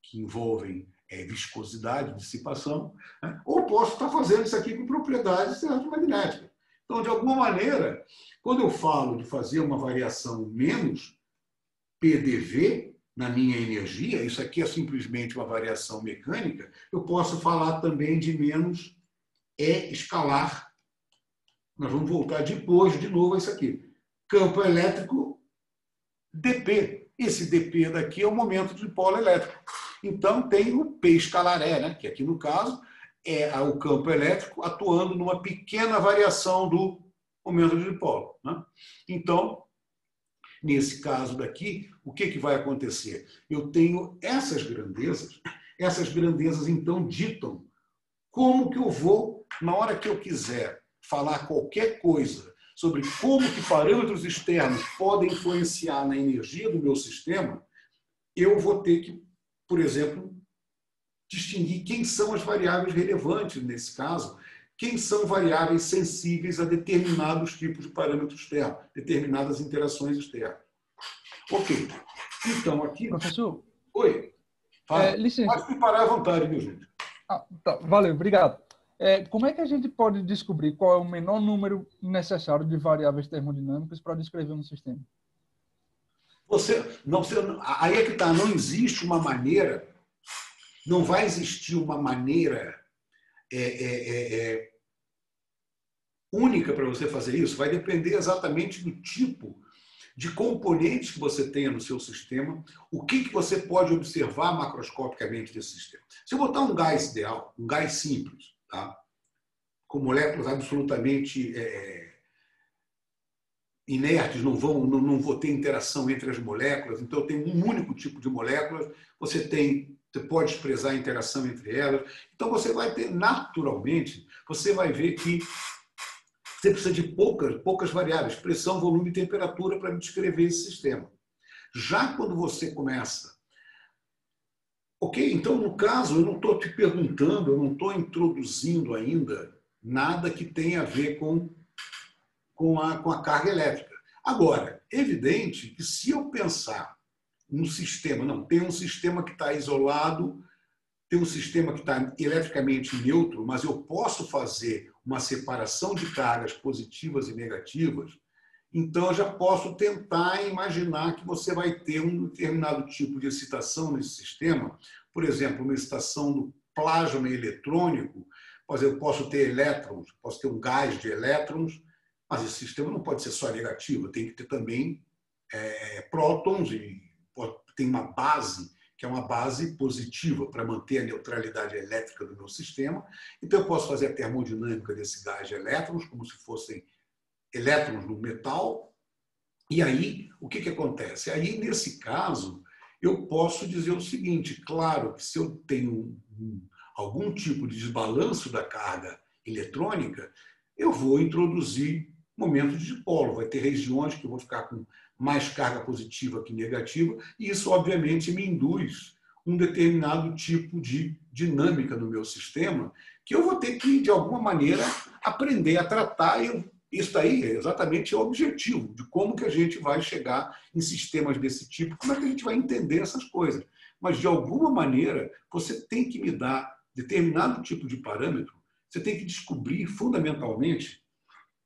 que envolvem viscosidade, dissipação, né? Ou posso estar fazendo isso aqui com propriedades eletromagnéticas. Então, de alguma maneira, quando eu falo de fazer uma variação menos PDV na minha energia, isso aqui é simplesmente uma variação mecânica, eu posso falar também de menos E escalar. Nós vamos voltar depois, de novo, a isso aqui. Campo elétrico dP. Esse dP daqui é o momento de dipolo elétrico. Então, tem o P escalar E, né? Que aqui, no caso, é o campo elétrico atuando numa pequena variação do momento de dipolo, né? Então, nesse caso daqui, o que vai acontecer? Eu tenho essas grandezas, então, ditam como que eu vou, na hora que eu quiser falar qualquer coisa sobre como que parâmetros externos podem influenciar na energia do meu sistema, eu vou ter que, por exemplo, distinguir quem são as variáveis relevantes nesse caso, quem são variáveis sensíveis a determinados tipos de parâmetros externos, determinadas interações externas. Ok. Então, aqui... Professor? Oi. Fala. Licença. Pode me parar à vontade, meu gente. Tá, valeu, obrigado. Como é que a gente pode descobrir qual é o menor número necessário de variáveis termodinâmicas para descrever um sistema? Aí é que está, não existe uma maneira, não vai existir uma maneira única para você fazer isso. Vai depender exatamente do tipo de componentes que você tenha no seu sistema, o que você pode observar macroscopicamente desse sistema. Se eu botar um gás ideal, um gás simples, tá? Com moléculas absolutamente inertes, não vou ter interação entre as moléculas, então eu tenho um único tipo de moléculas, você pode expressar a interação entre elas, então você vai ter, naturalmente, você vai ver que você precisa de poucas variáveis, pressão, volume e temperatura para descrever esse sistema. Já quando você começa... Ok, então, no caso, eu não estou te perguntando, eu não estou introduzindo ainda nada que tenha a ver com a carga elétrica. Agora, evidente que se eu pensar num sistema, tem um sistema que está isolado, tem um sistema que está eletricamente neutro, mas eu posso fazer uma separação de cargas positivas e negativas, então eu já posso tentar imaginar que você vai ter um determinado tipo de excitação nesse sistema, por exemplo, uma excitação do plasma eletrônico, eu posso ter elétrons, posso ter um gás de elétrons Mas esse sistema não pode ser só negativo, tem que ter também prótons e tem uma base que é uma base positiva para manter a neutralidade elétrica do meu sistema. Então, eu posso fazer a termodinâmica desse gás de elétrons como se fossem elétrons no metal. E aí, o que acontece? Aí, nesse caso, eu posso dizer o seguinte, claro que se eu tenho algum tipo de desbalanço da carga eletrônica, eu vou introduzir momentos de dipolo. Vai ter regiões que eu vou ficar com mais carga positiva que negativa, e isso, obviamente, me induz um determinado tipo de dinâmica no meu sistema, que eu vou ter que, de alguma maneira, aprender a tratar. E isso aí é exatamente o objetivo de como que a gente vai chegar em sistemas desse tipo, como é que a gente vai entender essas coisas. Mas, de alguma maneira, você tem que me dar determinado tipo de parâmetro, você tem que descobrir, fundamentalmente,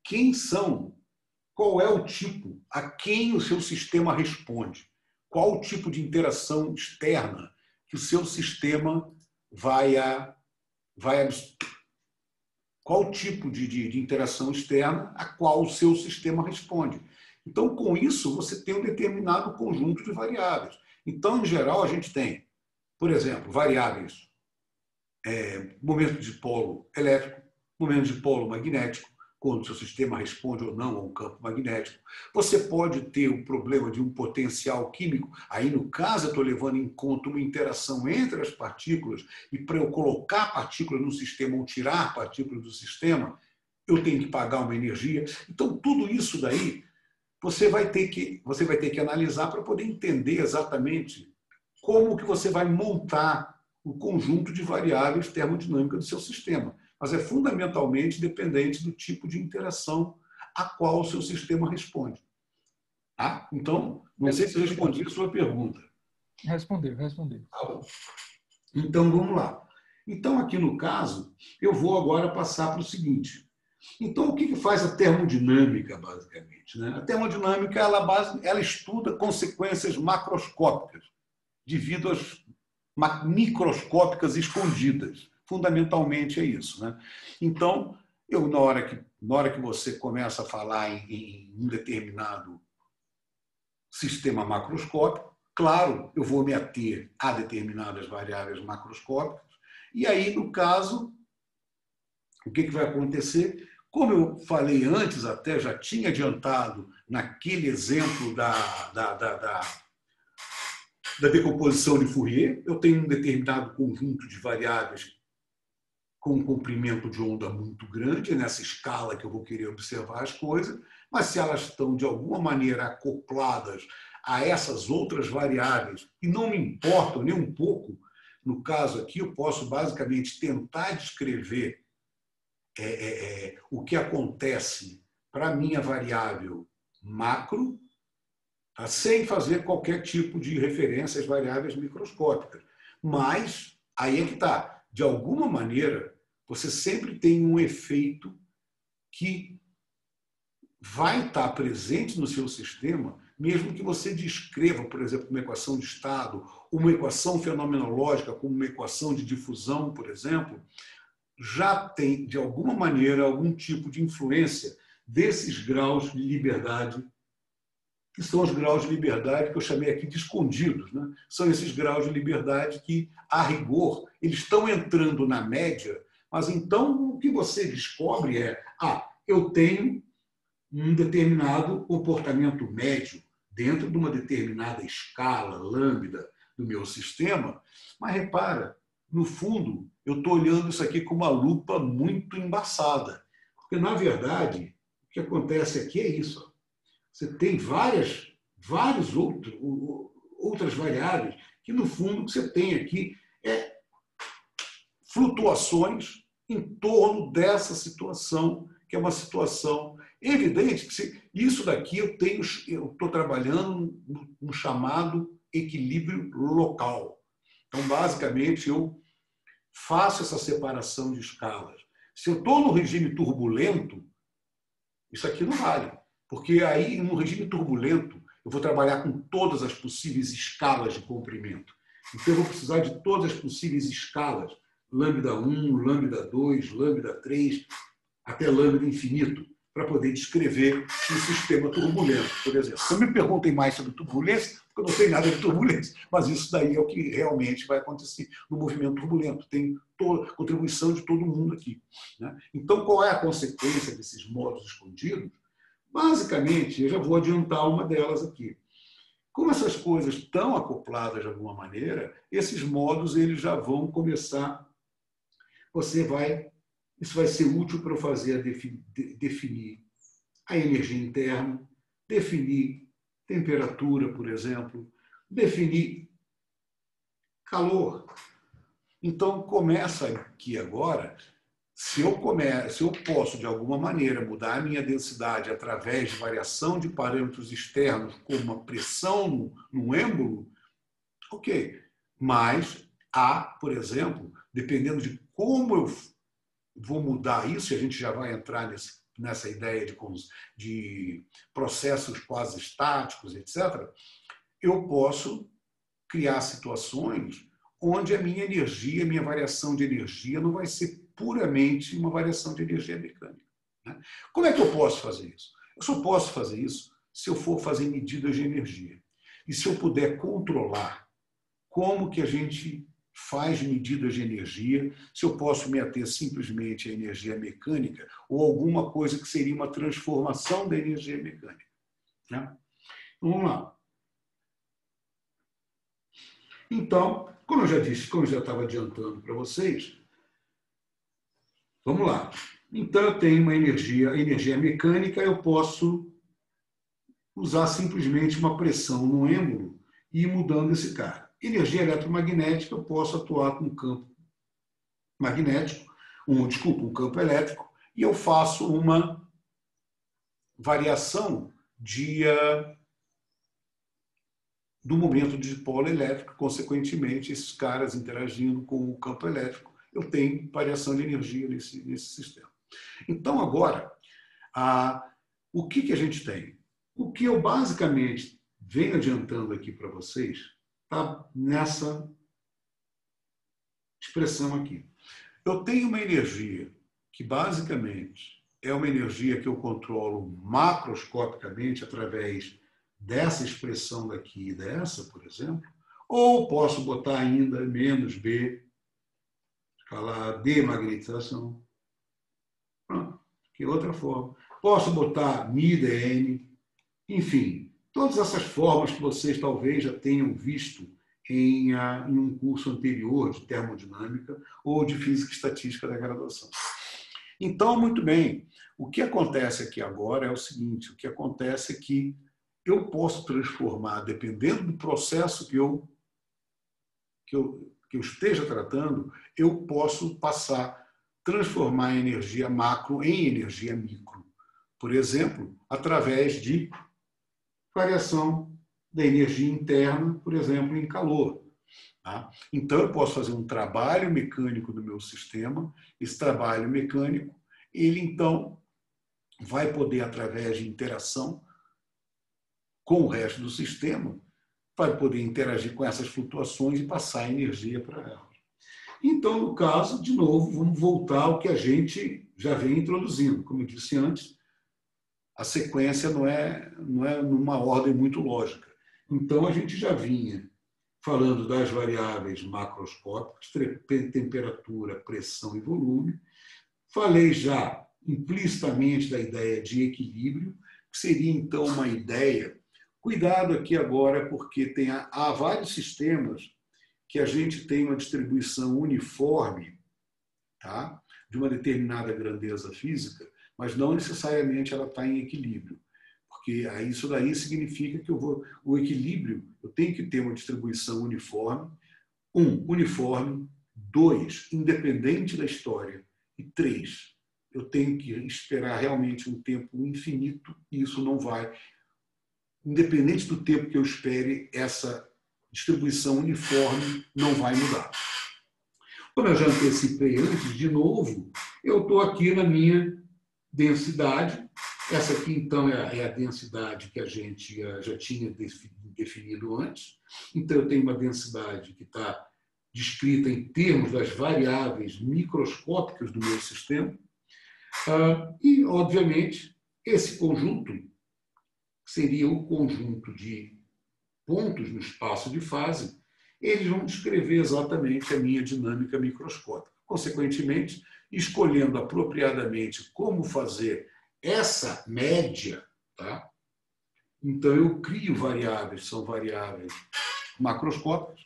quem são, qual é o tipo, a quem o seu sistema responde, qual o tipo de interação externa que o seu sistema qual o tipo de interação externa a qual o seu sistema responde. Então, com isso, você tem um determinado conjunto de variáveis. Então, em geral, a gente tem, por exemplo, variáveis, momento de polo elétrico, momento de polo magnético, quando o seu sistema responde ou não a um campo magnético. Você pode ter o problema de um potencial químico. Aí, no caso, eu estou levando em conta uma interação entre as partículas, e para eu colocar partículas no sistema ou tirar partículas do sistema, eu tenho que pagar uma energia. Então, tudo isso daí você vai ter que analisar para poder entender exatamente como que você vai montar o conjunto de variáveis termodinâmicas do seu sistema. Mas é fundamentalmente dependente do tipo de interação a qual o seu sistema responde. Tá? Então, não sei se eu respondi a sua pergunta. Respondeu. Tá bom. Então, vamos lá. Então, aqui no caso, eu vou agora passar para o seguinte. Então, o que faz a termodinâmica, basicamente? Né? A termodinâmica ela estuda consequências macroscópicas devido às microscópicas escondidas. Fundamentalmente é isso. Né? Então, na hora que você começa a falar em um determinado sistema macroscópico, claro, eu vou me ater a determinadas variáveis macroscópicas, e aí, no caso, o que vai acontecer? Como eu falei antes, até já tinha adiantado naquele exemplo da decomposição de Fourier, eu tenho um determinado conjunto de variáveis com um comprimento de onda muito grande, nessa escala que eu vou querer observar as coisas, mas se elas estão, de alguma maneira, acopladas a essas outras variáveis, e não me importam nem um pouco, no caso aqui, eu posso basicamente tentar descrever o que acontece para a minha variável macro, tá? Sem fazer qualquer tipo de referência às variáveis microscópicas. Mas, aí é que está, de alguma maneira, você sempre tem um efeito que vai estar presente no seu sistema, mesmo que você descreva, por exemplo, uma equação de estado, uma equação fenomenológica, como uma equação de difusão, por exemplo, já tem, de alguma maneira, algum tipo de influência desses graus de liberdade, que são os graus de liberdade que eu chamei aqui de escondidos. Né? São esses graus de liberdade que, a rigor, eles estão entrando na média, mas então o que você descobre eu tenho um determinado comportamento médio dentro de uma determinada escala, lambda, do meu sistema, mas repara, no fundo, eu estou olhando isso aqui com uma lupa muito embaçada, porque, na verdade, o que acontece aqui é isso. Você tem várias outras variáveis que, no fundo, o que você tem aqui é flutuações em torno dessa situação, que é uma situação evidente que isso daqui eu estou trabalhando no chamado equilíbrio local. Então, basicamente, eu faço essa separação de escalas. Se eu estou no regime turbulento, isso aqui não vale. Porque aí, no regime turbulento, eu vou trabalhar com todas as possíveis escalas de comprimento. Então, eu vou precisar de todas as possíveis escalas. Lambda 1, lambda 2, lambda 3, até lambda infinito. para poder descrever um sistema turbulento, por exemplo. Não me perguntem mais sobre turbulência, porque eu não sei nada de turbulência, mas isso daí é o que realmente vai acontecer no movimento turbulento. Tem toda a contribuição de todo mundo aqui, né? Então, qual é a consequência desses modos escondidos? Basicamente, eu já vou adiantar uma delas aqui. Como essas coisas estão acopladas de alguma maneira, esses modos eles já vão começar. Isso vai ser útil para eu fazer definir a energia interna, definir temperatura, por exemplo, definir calor. Então, começa aqui agora, se eu posso, de alguma maneira, mudar a minha densidade através de variação de parâmetros externos, como uma pressão num êmbolo, ok. Mas há, por exemplo, dependendo de como eu vou mudar isso, e a gente já vai entrar nessa ideia de processos quase estáticos, etc., eu posso criar situações onde a minha energia, a minha variação de energia não vai ser puramente uma variação de energia mecânica, né? Como é que eu posso fazer isso? Eu só posso fazer isso se eu for fazer medidas de energia. E se eu puder controlar como que a gente faz medidas de energia, se eu posso me ater simplesmente à energia mecânica ou alguma coisa que seria uma transformação da energia mecânica, né? Vamos lá. Então, como eu já disse, como eu já estava adiantando para vocês, vamos lá. Então, eu tenho uma energia mecânica, eu posso usar simplesmente uma pressão no êmbolo e ir mudando esse cara. Energia eletromagnética, eu posso atuar com um campo magnético, um campo elétrico, e eu faço uma variação do momento de dipolo elétrico, consequentemente, esses caras interagindo com o campo elétrico, eu tenho variação de energia nesse sistema. Então, agora, o que a gente tem? O que eu basicamente venho adiantando aqui para vocês está nessa expressão aqui. Eu tenho uma energia que basicamente é uma energia que eu controlo macroscopicamente através dessa expressão daqui e dessa, por exemplo, ou posso botar ainda menos B, escalar demagnetização. Pronto, que outra forma. Posso botar μ/dn, enfim, todas essas formas que vocês talvez já tenham visto em um curso anterior de termodinâmica ou de física e estatística da graduação. Então, muito bem, o que acontece aqui agora é o seguinte, o que acontece é que eu posso transformar, dependendo do processo que eu esteja tratando, eu posso transformar a energia macro em energia micro. Por exemplo, através de variação da energia interna, por exemplo, em calor. Tá? Então, eu posso fazer um trabalho mecânico do meu sistema. Esse trabalho mecânico, ele, então, vai poder, através de interação com o resto do sistema, vai poder interagir com essas flutuações e passar energia para elas. Então, no caso, de novo, vamos voltar ao que a gente já vem introduzindo. Como eu disse antes, a sequência não é numa ordem muito lógica. Então, a gente já vinha falando das variáveis macroscópicas, temperatura, pressão e volume. Falei já implicitamente da ideia de equilíbrio, que seria, então, uma ideia. Cuidado aqui agora, porque há vários sistemas que a gente tem uma distribuição uniforme, tá? De uma determinada grandeza física, mas não necessariamente ela está em equilíbrio. Porque isso daí significa que o equilíbrio, eu tenho que ter uma distribuição uniforme. 1, uniforme. 2, independente da história. E 3, eu tenho que esperar realmente um tempo infinito e isso não vai. Independente do tempo que eu espere, essa distribuição uniforme não vai mudar. Como eu já antecipei antes, de novo, eu estou aqui na minha densidade. Essa aqui, então, é a densidade que a gente já tinha definido antes. Então, eu tenho uma densidade que está descrita em termos das variáveis microscópicas do meu sistema. E, obviamente, esse conjunto seria o conjunto de pontos no espaço de fase, eles vão descrever exatamente a minha dinâmica microscópica. Consequentemente, escolhendo apropriadamente como fazer essa média, tá? Então eu crio variáveis, são variáveis macroscópicas,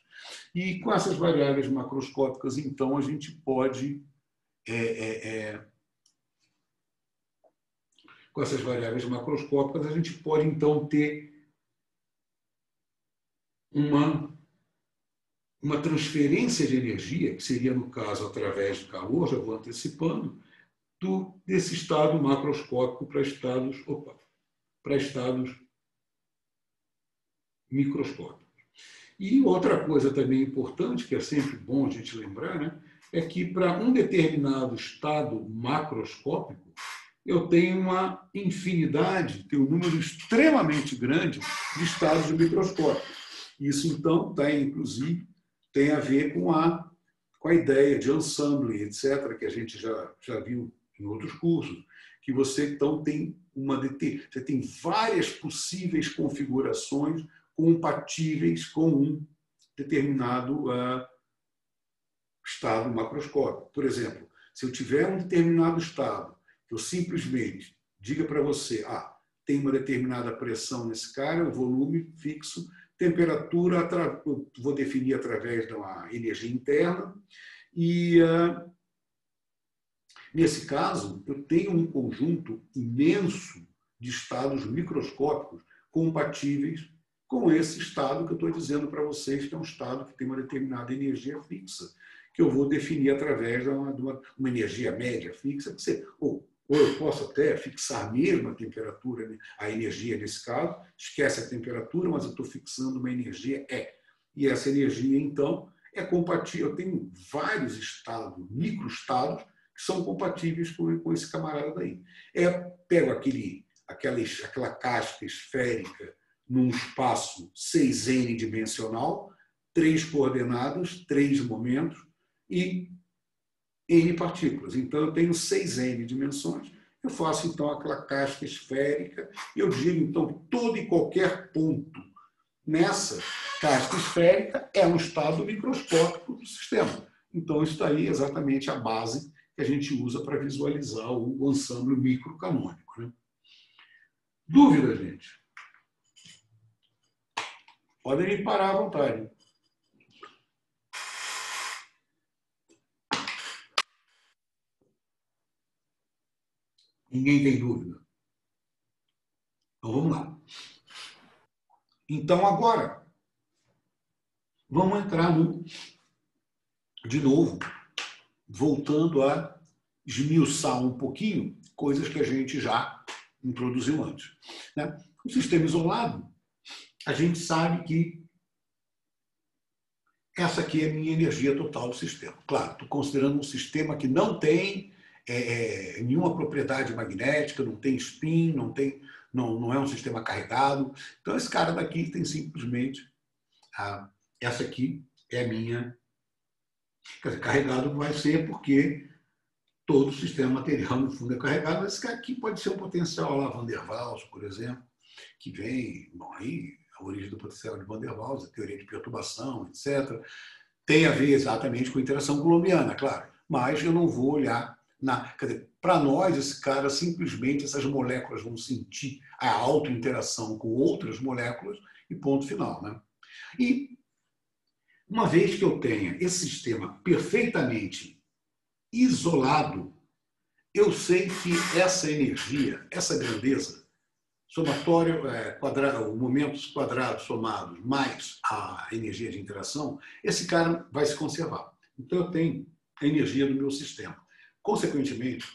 e com essas variáveis macroscópicas, então, a gente pode... com essas variáveis macroscópicas, a gente pode, então, ter uma transferência de energia, que seria, no caso, através de calor, já vou antecipando, desse estado macroscópico para estados microscópicos. E outra coisa também importante, que é sempre bom a gente lembrar, né, é que para um determinado estado macroscópico, eu tenho uma infinidade, tenho um número extremamente grande de estados microscópicos. Isso, então, inclusive, tem a ver com a ideia de ensemble, etc., que a gente já viu em outros cursos, que você, então, você tem várias possíveis configurações compatíveis com um determinado estado macroscópico. Por exemplo, se eu tiver um determinado estado, eu simplesmente diga para você, tem uma determinada pressão nesse cara, o volume fixo, temperatura, eu vou definir através de uma energia interna, e nesse caso, eu tenho um conjunto imenso de estados microscópicos compatíveis com esse estado que eu estou dizendo para vocês, que é um estado que tem uma determinada energia fixa, que eu vou definir através de uma energia média fixa, ou eu posso até fixar mesmo a temperatura, a energia nesse caso, esquece a temperatura, mas eu estou fixando uma energia E. E essa energia, então, é compatível. Eu tenho vários estados, microestados, que são compatíveis com esse camarada daí. Pego aquela casca esférica num espaço 6n dimensional, 3 coordenadas, 3 momentos e n partículas. Então, eu tenho 6n dimensões. Eu faço, então, aquela casca esférica e eu digo, então, todo e qualquer ponto nessa casca esférica é um estado microscópico do sistema. Então, isso daí é exatamente a base que a gente usa para visualizar o ensemble microcanônico, né? Dúvida, gente? Podem me parar à vontade. Ninguém tem dúvida? Então, vamos lá. Então, agora, vamos entrar de novo, voltando a esmiuçar um pouquinho coisas que a gente já introduziu antes, né? O sistema isolado, a gente sabe que essa aqui é a minha energia total do sistema. Claro, estou considerando um sistema que não tem nenhuma propriedade magnética, não tem spin, não é um sistema carregado. Então, esse cara daqui tem simplesmente... essa aqui é a minha... Quer dizer, carregado não vai ser porque todo o sistema material, no fundo, é carregado. Esse cara aqui pode ser um potencial lá, Van der Waals, por exemplo, que vem... Bom, aí a origem do potencial de Van der Waals, a teoria de perturbação, etc. Tem a ver exatamente com a interação coulombiana, claro. Mas eu não vou olhar... Quer dizer, para nós, esse cara, simplesmente, essas moléculas vão sentir a autointeração com outras moléculas e ponto final, né? E, uma vez que eu tenha esse sistema perfeitamente isolado, eu sei que essa energia, essa grandeza, somatório, momentos quadrados somados mais a energia de interação, esse cara vai se conservar. Então, eu tenho a energia do meu sistema. Consequentemente,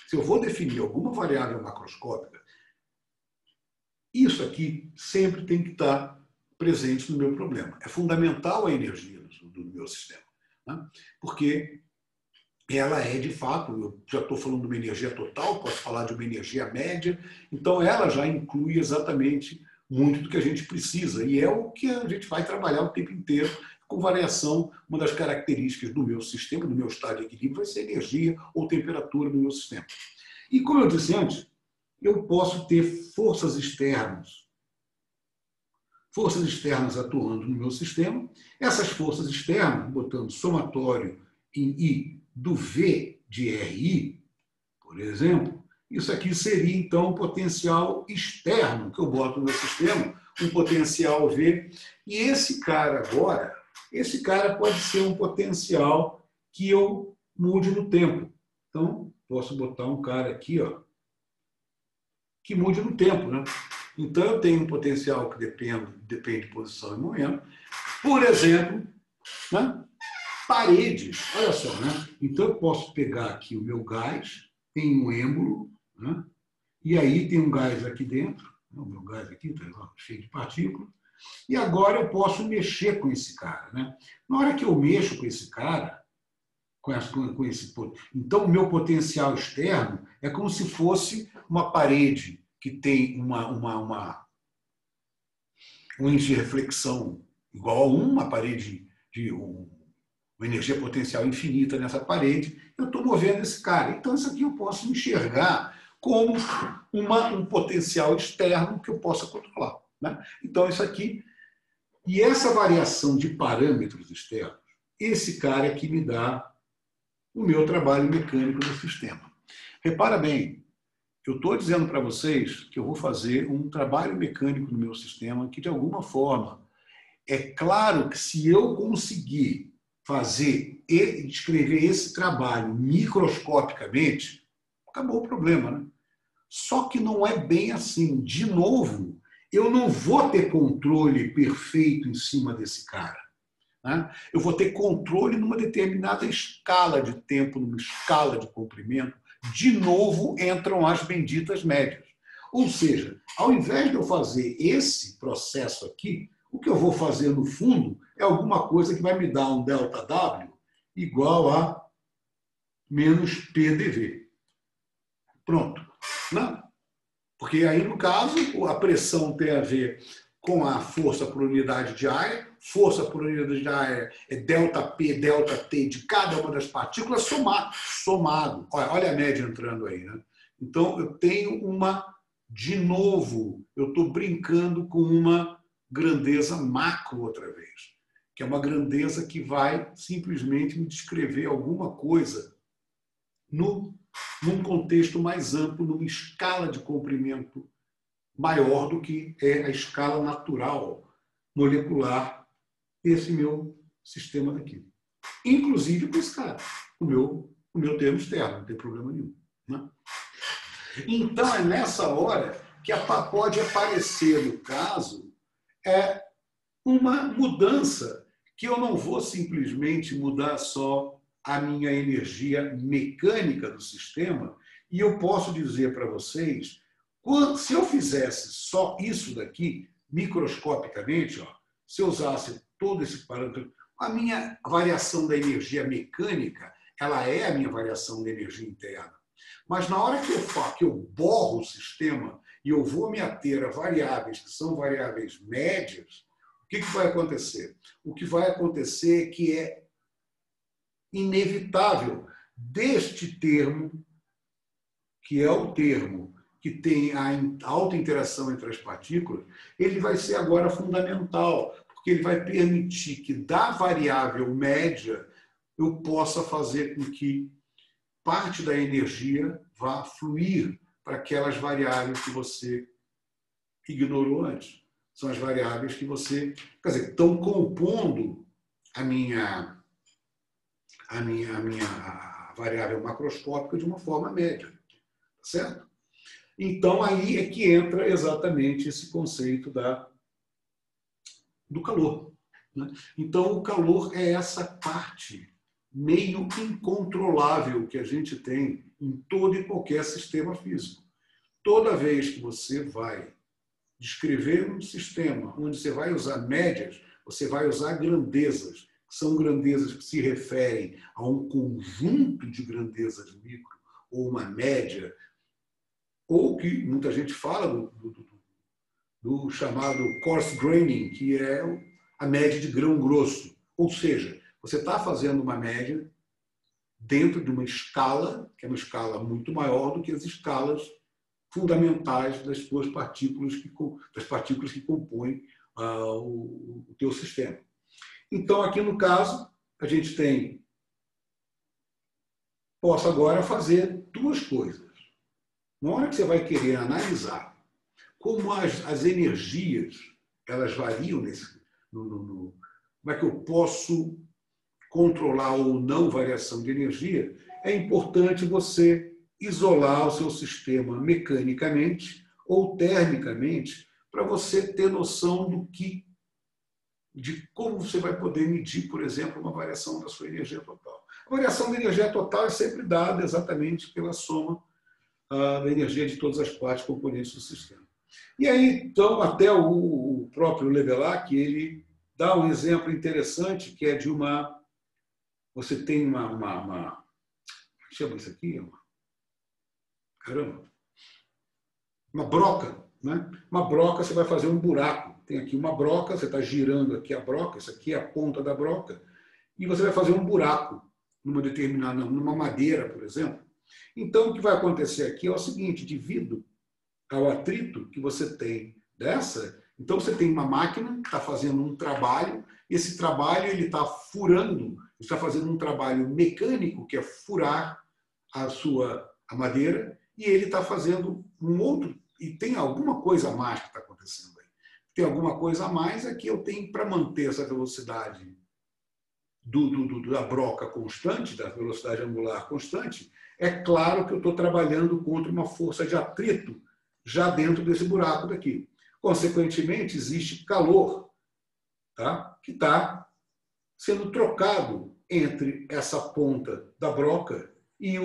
se eu vou definir alguma variável macroscópica, isso aqui sempre tem que estar presente no meu problema. É fundamental a energia do meu sistema, né? Porque ela é, de fato, eu já estou falando de uma energia total, posso falar de uma energia média, então ela já inclui exatamente muito do que a gente precisa, e é o que a gente vai trabalhar o tempo inteiro, com variação. Uma das características do meu sistema, do meu estado de equilíbrio, vai ser energia ou temperatura do meu sistema. E como eu disse antes, eu posso ter forças externas atuando no meu sistema. Essas forças externas, botando somatório em I do V de RI, por exemplo, isso aqui seria, então, um potencial externo que eu boto no meu sistema, um potencial V. E esse cara agora, esse cara pode ser um potencial que eu mude no tempo. Então, posso botar um cara aqui, ó, que mude no tempo, né? Então, eu tenho um potencial que depende de posição e momento. Por exemplo, né? Paredes. Olha só, né? Então, eu posso pegar aqui o meu gás, tem um êmbolo, né? E aí tem um gás aqui dentro, o meu gás aqui está cheio de partículas, e agora eu posso mexer com esse cara, né? Na hora que eu mexo com esse cara, então o meu potencial externo é como se fosse uma parede que tem um índice de reflexão igual a uma parede de uma energia potencial infinita nessa parede, eu estou movendo esse cara. Então isso aqui eu posso enxergar como um potencial externo que eu possa controlar, né? Então isso aqui, e essa variação de parâmetros externos, esse cara é que me dá o meu trabalho mecânico do sistema. Repara bem, eu estou dizendo para vocês que eu vou fazer um trabalho mecânico no meu sistema que, de alguma forma, é claro que se eu conseguir fazer e descrever esse trabalho microscopicamente, acabou o problema, né? Só que não é bem assim. De novo, eu não vou ter controle perfeito em cima desse cara, né? Eu vou ter controle numa determinada escala de tempo, numa escala de comprimento. De novo entram as benditas médias. Ou seja, ao invés de eu fazer esse processo aqui, o que eu vou fazer no fundo é alguma coisa que vai me dar um ΔW igual a menos PdV. Pronto. Não. Porque aí, no caso, a pressão tem a ver com a força por unidade de área, força por unidade de área é ΔP, ΔT de cada uma das partículas somado. Olha a média entrando aí, né? Então, eu tenho de novo, eu estou brincando com uma grandeza macro outra vez, que é uma grandeza que vai simplesmente me descrever alguma coisa num contexto mais amplo, numa escala de comprimento maior do que é a escala natural molecular desse meu sistema daqui. Inclusive com esse cara, o meu termo externo, não tem problema nenhum, né? Então, é nessa hora que pode aparecer, no caso, uma mudança, que eu não vou simplesmente mudar só a minha energia mecânica do sistema, e eu posso dizer para vocês, se eu fizesse só isso daqui, microscopicamente, ó, se eu usasse todo esse parâmetro, a minha variação da energia mecânica, ela é a minha variação da energia interna. Mas na hora que eu borro o sistema e eu vou me ater a variáveis que são variáveis médias, o que vai acontecer? O que vai acontecer é que é inevitável deste termo, que é o termo que tem a alta interação entre as partículas, ele vai ser agora fundamental, porque ele vai permitir que da variável média eu possa fazer com que parte da energia vá fluir para aquelas variáveis que você ignorou antes. São as variáveis que você, quer dizer, estão compondo a variável macroscópica de uma forma média, certo? Então, aí é que entra exatamente esse conceito do calor, né? Então, o calor é essa parte meio incontrolável que a gente tem em todo e qualquer sistema físico. Toda vez que você vai descrever um sistema onde você vai usar médias, você vai usar grandezas, que são grandezas que se referem a um conjunto de grandezas micro, ou uma média, ou que muita gente fala do chamado coarse graining, que é a média de grão grosso. Ou seja, você está fazendo uma média dentro de uma escala, que é uma escala muito maior do que as escalas fundamentais das suas partículas, das partículas que compõem o teu sistema. Então, aqui no caso, a gente posso agora fazer duas coisas. Na hora que você vai querer analisar como as energias elas variam como é que eu posso controlar ou não variação de energia, é importante você isolar o seu sistema mecanicamente ou termicamente para você ter noção de como você vai poder medir, por exemplo, uma variação da sua energia total. A variação da energia total é sempre dada exatamente pela soma da energia de todas as partes componentes do sistema. E aí, então, até o próprio Leblanc, ele dá um exemplo interessante, que é de você tem uma chama isso aqui? Caramba! Uma broca, né? Uma broca, você vai fazer um buraco. Tem aqui uma broca, você está girando aqui a broca, isso aqui é a ponta da broca, e você vai fazer um buraco numa madeira, por exemplo. Então, o que vai acontecer aqui é o seguinte, devido ao atrito que você tem então você tem uma máquina que está fazendo um trabalho, esse trabalho ele está furando, está fazendo um trabalho mecânico, que é furar a madeira, e ele está fazendo um outro, e tem alguma coisa a mais que está acontecendo aí. Tem alguma coisa a mais é que eu tenho, para manter essa velocidade da broca constante, da velocidade angular constante, é claro que eu estou trabalhando contra uma força de atrito já dentro desse buraco daqui. Consequentemente, existe calor, tá? Que está sendo trocado entre essa ponta da broca e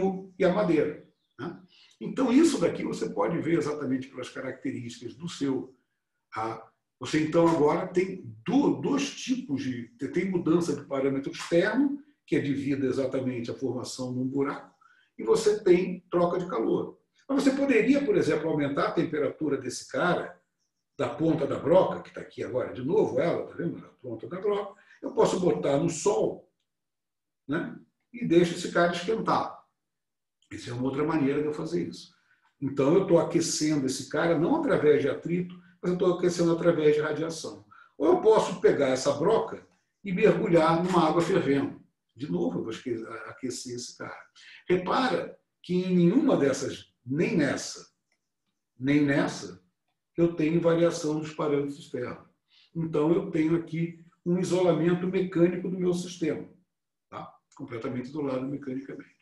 a madeira. Né? Então, isso daqui você pode ver exatamente pelas características do seu... Você, então, agora tem dois tipos tem mudança de parâmetro externo, que é devido exatamente à formação de um buraco, e você tem troca de calor. Mas você poderia, por exemplo, aumentar a temperatura desse cara, da ponta da broca, que está aqui agora, de novo ela, está vendo? A ponta da broca. Eu posso botar no sol, né? E deixo esse cara esquentar. Essa é uma outra maneira de eu fazer isso. Então, eu estou aquecendo esse cara não através de atrito, mas eu estou aquecendo através de radiação. Ou eu posso pegar essa broca e mergulhar numa água fervendo. De novo, eu vou aquecer esse cara. Repara que em nenhuma dessas, nem nessa, eu tenho variação dos parâmetros externos. Então, eu tenho aqui um isolamento mecânico do meu sistema. Tá? Completamente isolado mecanicamente.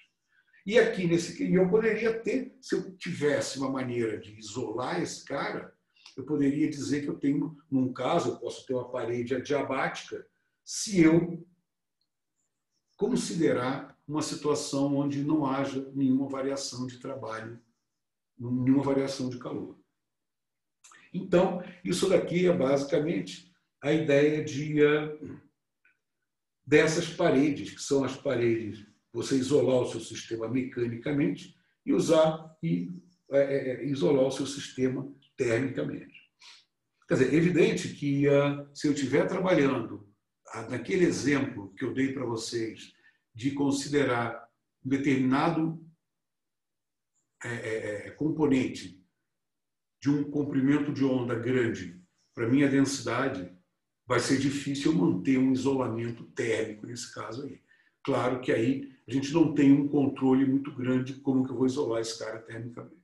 E aqui, eu poderia ter, se eu tivesse uma maneira de isolar esse cara, eu poderia dizer que eu tenho, num caso, eu posso ter uma parede adiabática, se eu considerar uma situação onde não haja nenhuma variação de trabalho, nenhuma variação de calor. Então, isso daqui é basicamente a ideia dessas paredes, que são as paredes, você isolar o seu sistema mecanicamente e isolar o seu sistema termicamente. Quer dizer, é evidente que se eu estiver trabalhando naquele exemplo que eu dei para vocês de considerar um determinado componente de um comprimento de onda grande para minha densidade, vai ser difícil eu manter um isolamento térmico nesse caso aí. Claro que aí a gente não tem um controle muito grande de como que eu vou isolar esse cara termicamente.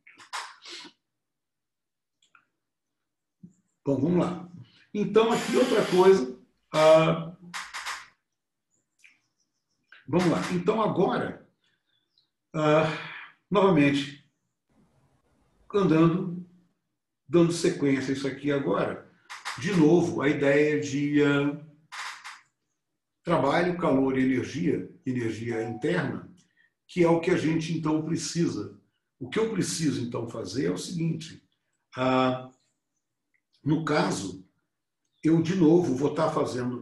Bom, vamos lá. Então, aqui outra coisa. Vamos lá. Então, agora, novamente, dando sequência a isso aqui agora, de novo, a ideia de trabalho, calor e energia interna, que é o que a gente, então, precisa. O que eu preciso, então, fazer é o seguinte. No caso, eu, de novo, vou estar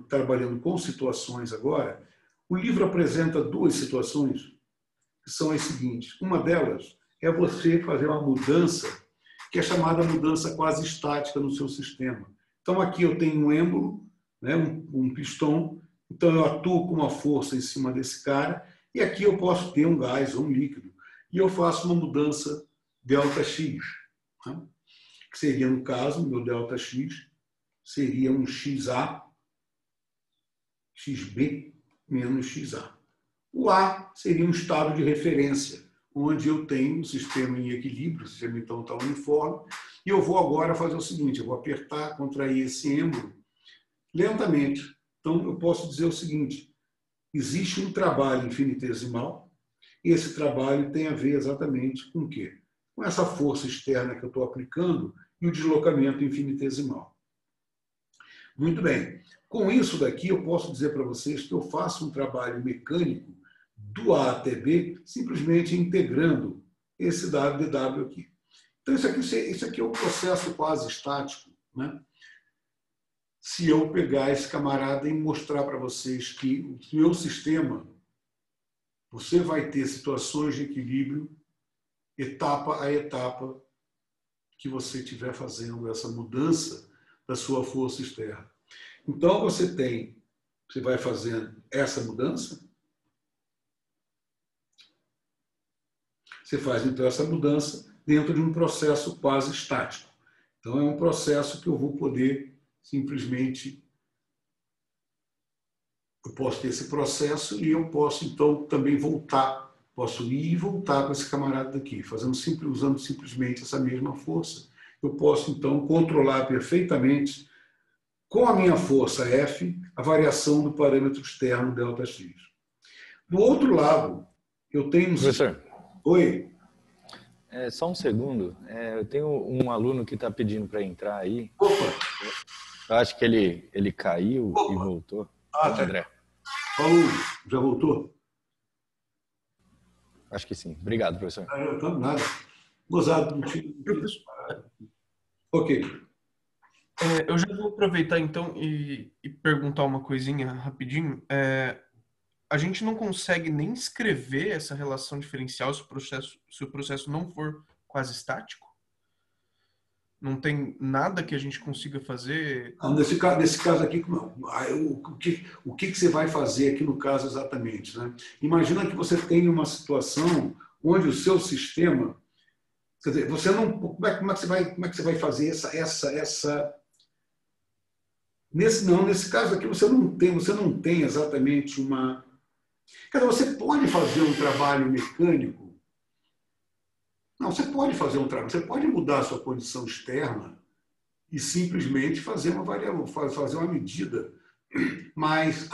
trabalhando com situações agora. O livro apresenta duas situações, que são as seguintes. Uma delas é você fazer uma mudança, que é chamada mudança quase estática no seu sistema. Então, aqui eu tenho um êmbolo, né, um pistão, então eu atuo com uma força em cima desse cara, e aqui eu posso ter um gás ou um líquido. E eu faço uma mudança ΔX. né? Que seria, no caso, o meu ΔX seria um XA, XB menos XA. O A seria um estado de referência, onde eu tenho um sistema em equilíbrio, o sistema então está uniforme, e eu vou agora fazer o seguinte, eu vou apertar, contrair esse êmbolo lentamente. Então, eu posso dizer o seguinte, existe um trabalho infinitesimal, e esse trabalho tem a ver exatamente com o quê? Com essa força externa que eu estou aplicando e o deslocamento infinitesimal. Muito bem. Com isso daqui, eu posso dizer para vocês que eu faço um trabalho mecânico do A até B, simplesmente integrando esse dw aqui. Então, isso aqui é um processo quase estático, né? Se eu pegar esse camarada e mostrar para vocês que o meu sistema, você vai ter situações de equilíbrio, etapa a etapa, que você estiver fazendo essa mudança da sua força externa. Então, você vai fazendo essa mudança, você faz, então, essa mudança dentro de um processo quase estático. Então, é um processo que eu vou poder simplesmente... Eu posso ter esse processo e eu posso, então, também voltar. Posso ir e voltar com esse camarada daqui, usando simplesmente essa mesma força. Eu posso, então, controlar perfeitamente, com a minha força F, a variação do parâmetro externo ΔX. Do outro lado, eu tenho um... Professor. Oi. Só um segundo. Eu tenho um aluno que está pedindo para entrar aí. Opa. Eu acho que ele caiu. Opa. E voltou. Ah, tá. André. Falou. Já voltou? Acho que sim. Obrigado, professor. Não, nada. Gozado. Ok. Eu já vou aproveitar, então, e perguntar uma coisinha rapidinho. A gente não consegue nem escrever essa relação diferencial se o processo não for quase estático? Não tem nada que a gente consiga fazer? Não, nesse caso aqui, o que você vai fazer aqui no caso exatamente? Né? Imagina que você tem uma situação onde o seu sistema... Quer dizer, você não... Como é que você vai fazer essa... Nesse caso aqui, você não tem exatamente uma... Quer dizer, você pode fazer um trabalho mecânico. Não, você pode fazer um trabalho. Você pode mudar a sua condição externa e simplesmente fazer uma medida. Mas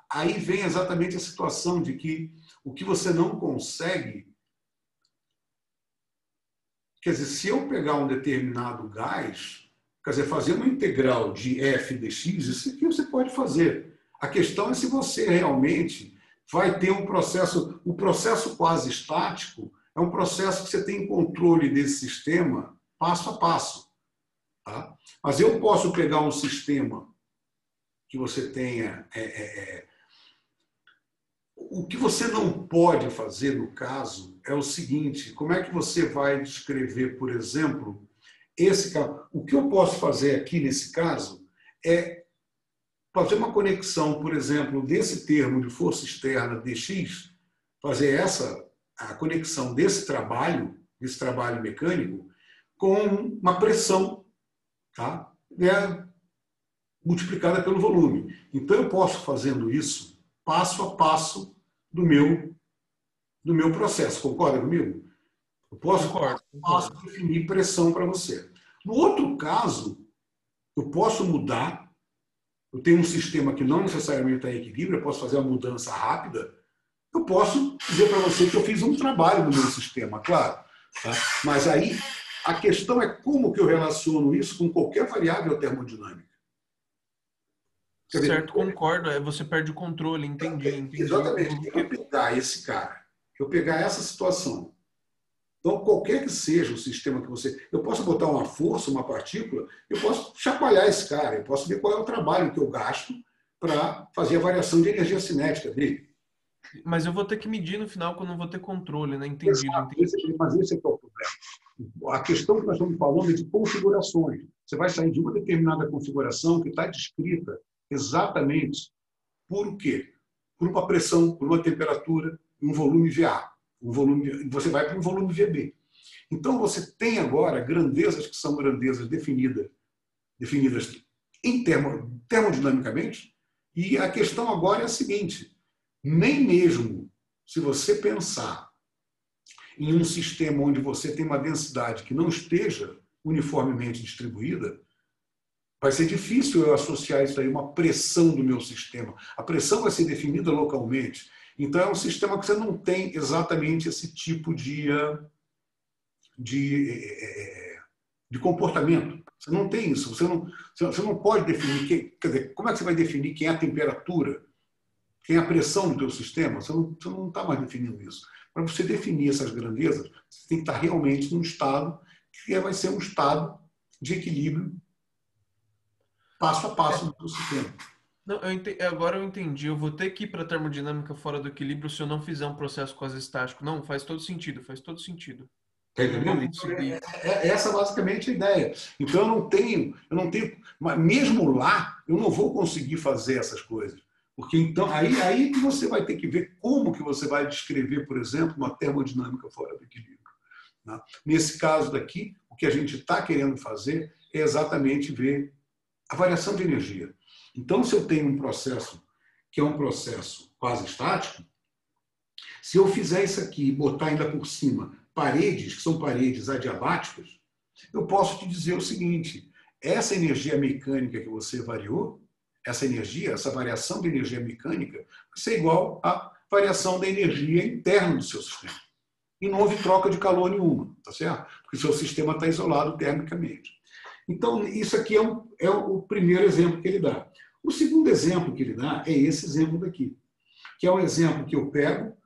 aí vem exatamente a situação de que o que você não consegue... Quer dizer, se eu pegar um determinado gás, quer dizer, fazer uma integral de f dx, isso aqui você pode fazer. A questão é se você realmente vai ter um processo... O processo quase estático é um processo que você tem controle desse sistema passo a passo. Tá? Mas eu posso pegar um sistema que você tenha... O que você não pode fazer, no caso, é o seguinte: como é que você vai descrever, por exemplo, esse caso? O que eu posso fazer aqui, nesse caso, é fazer uma conexão, por exemplo, desse termo de força externa dx, fazer a conexão desse trabalho mecânico, com uma pressão, tá? Multiplicada pelo volume. Então, eu posso, fazendo isso, passo a passo do meu processo. Concorda comigo? Eu posso definir pressão para você. No outro caso, eu posso mudar. Eu tenho um sistema que não necessariamente está em equilíbrio, eu posso fazer uma mudança rápida. Eu posso dizer para você que eu fiz um trabalho no meu sistema, claro. Tá? Mas aí, a questão é como que eu relaciono isso com qualquer variável termodinâmica. Certo, concordo. Você perde o controle, entendi. Exatamente. Eu pegar esse cara, eu pegar essa situação. Então, qualquer que seja o sistema que você... Eu posso botar uma força, uma partícula, eu posso chacoalhar esse cara, eu posso ver qual é o trabalho que eu gasto para fazer a variação de energia cinética dele. Mas eu vou ter que medir no final quando eu não vou ter controle, né? Entendi. Mas esse é o problema. A questão que nós estamos falando é de configurações. Você vai sair de uma determinada configuração que está descrita exatamente por o quê? Por uma pressão, por uma temperatura, um volume VA. Você vai para um volume VB. Então, você tem agora grandezas que são grandezas definidas em termodinamicamente, e a questão agora é a seguinte: nem mesmo se você pensar em um sistema onde você tem uma densidade que não esteja uniformemente distribuída, vai ser difícil eu associar isso aí a uma pressão do meu sistema. A pressão vai ser definida localmente. Então, é um sistema que você não tem exatamente esse tipo de comportamento. Você não tem isso. Você não pode definir, quer dizer, como é que você vai definir quem é a temperatura, quem é a pressão do teu sistema? Você não está mais definindo isso. Para você definir essas grandezas, você tem que estar realmente num estado que vai ser um estado de equilíbrio passo a passo do teu sistema. Não, agora eu entendi. Eu vou ter que ir para a termodinâmica fora do equilíbrio se eu não fizer um processo quase estático. Não, faz todo sentido, faz todo sentido. Tá entendendo? Então, essa basicamente a ideia. Então eu não tenho, mas mesmo lá eu não vou conseguir fazer essas coisas, porque então aí que você vai ter que ver como que você vai descrever, por exemplo, uma termodinâmica fora do equilíbrio. Né? Nesse caso daqui, o que a gente está querendo fazer é exatamente ver a variação de energia. Então, se eu tenho um processo que é um processo quase estático, se eu fizer isso aqui e botar ainda por cima paredes, que são paredes adiabáticas, eu posso te dizer o seguinte: essa energia mecânica que você variou, essa variação de energia mecânica, vai ser igual à variação da energia interna do seu sistema. E não houve troca de calor nenhuma, tá certo? Porque o seu sistema está isolado termicamente. Então, isso aqui é o primeiro exemplo que ele dá. O segundo exemplo que ele dá é esse exemplo daqui, que é um exemplo que eu pego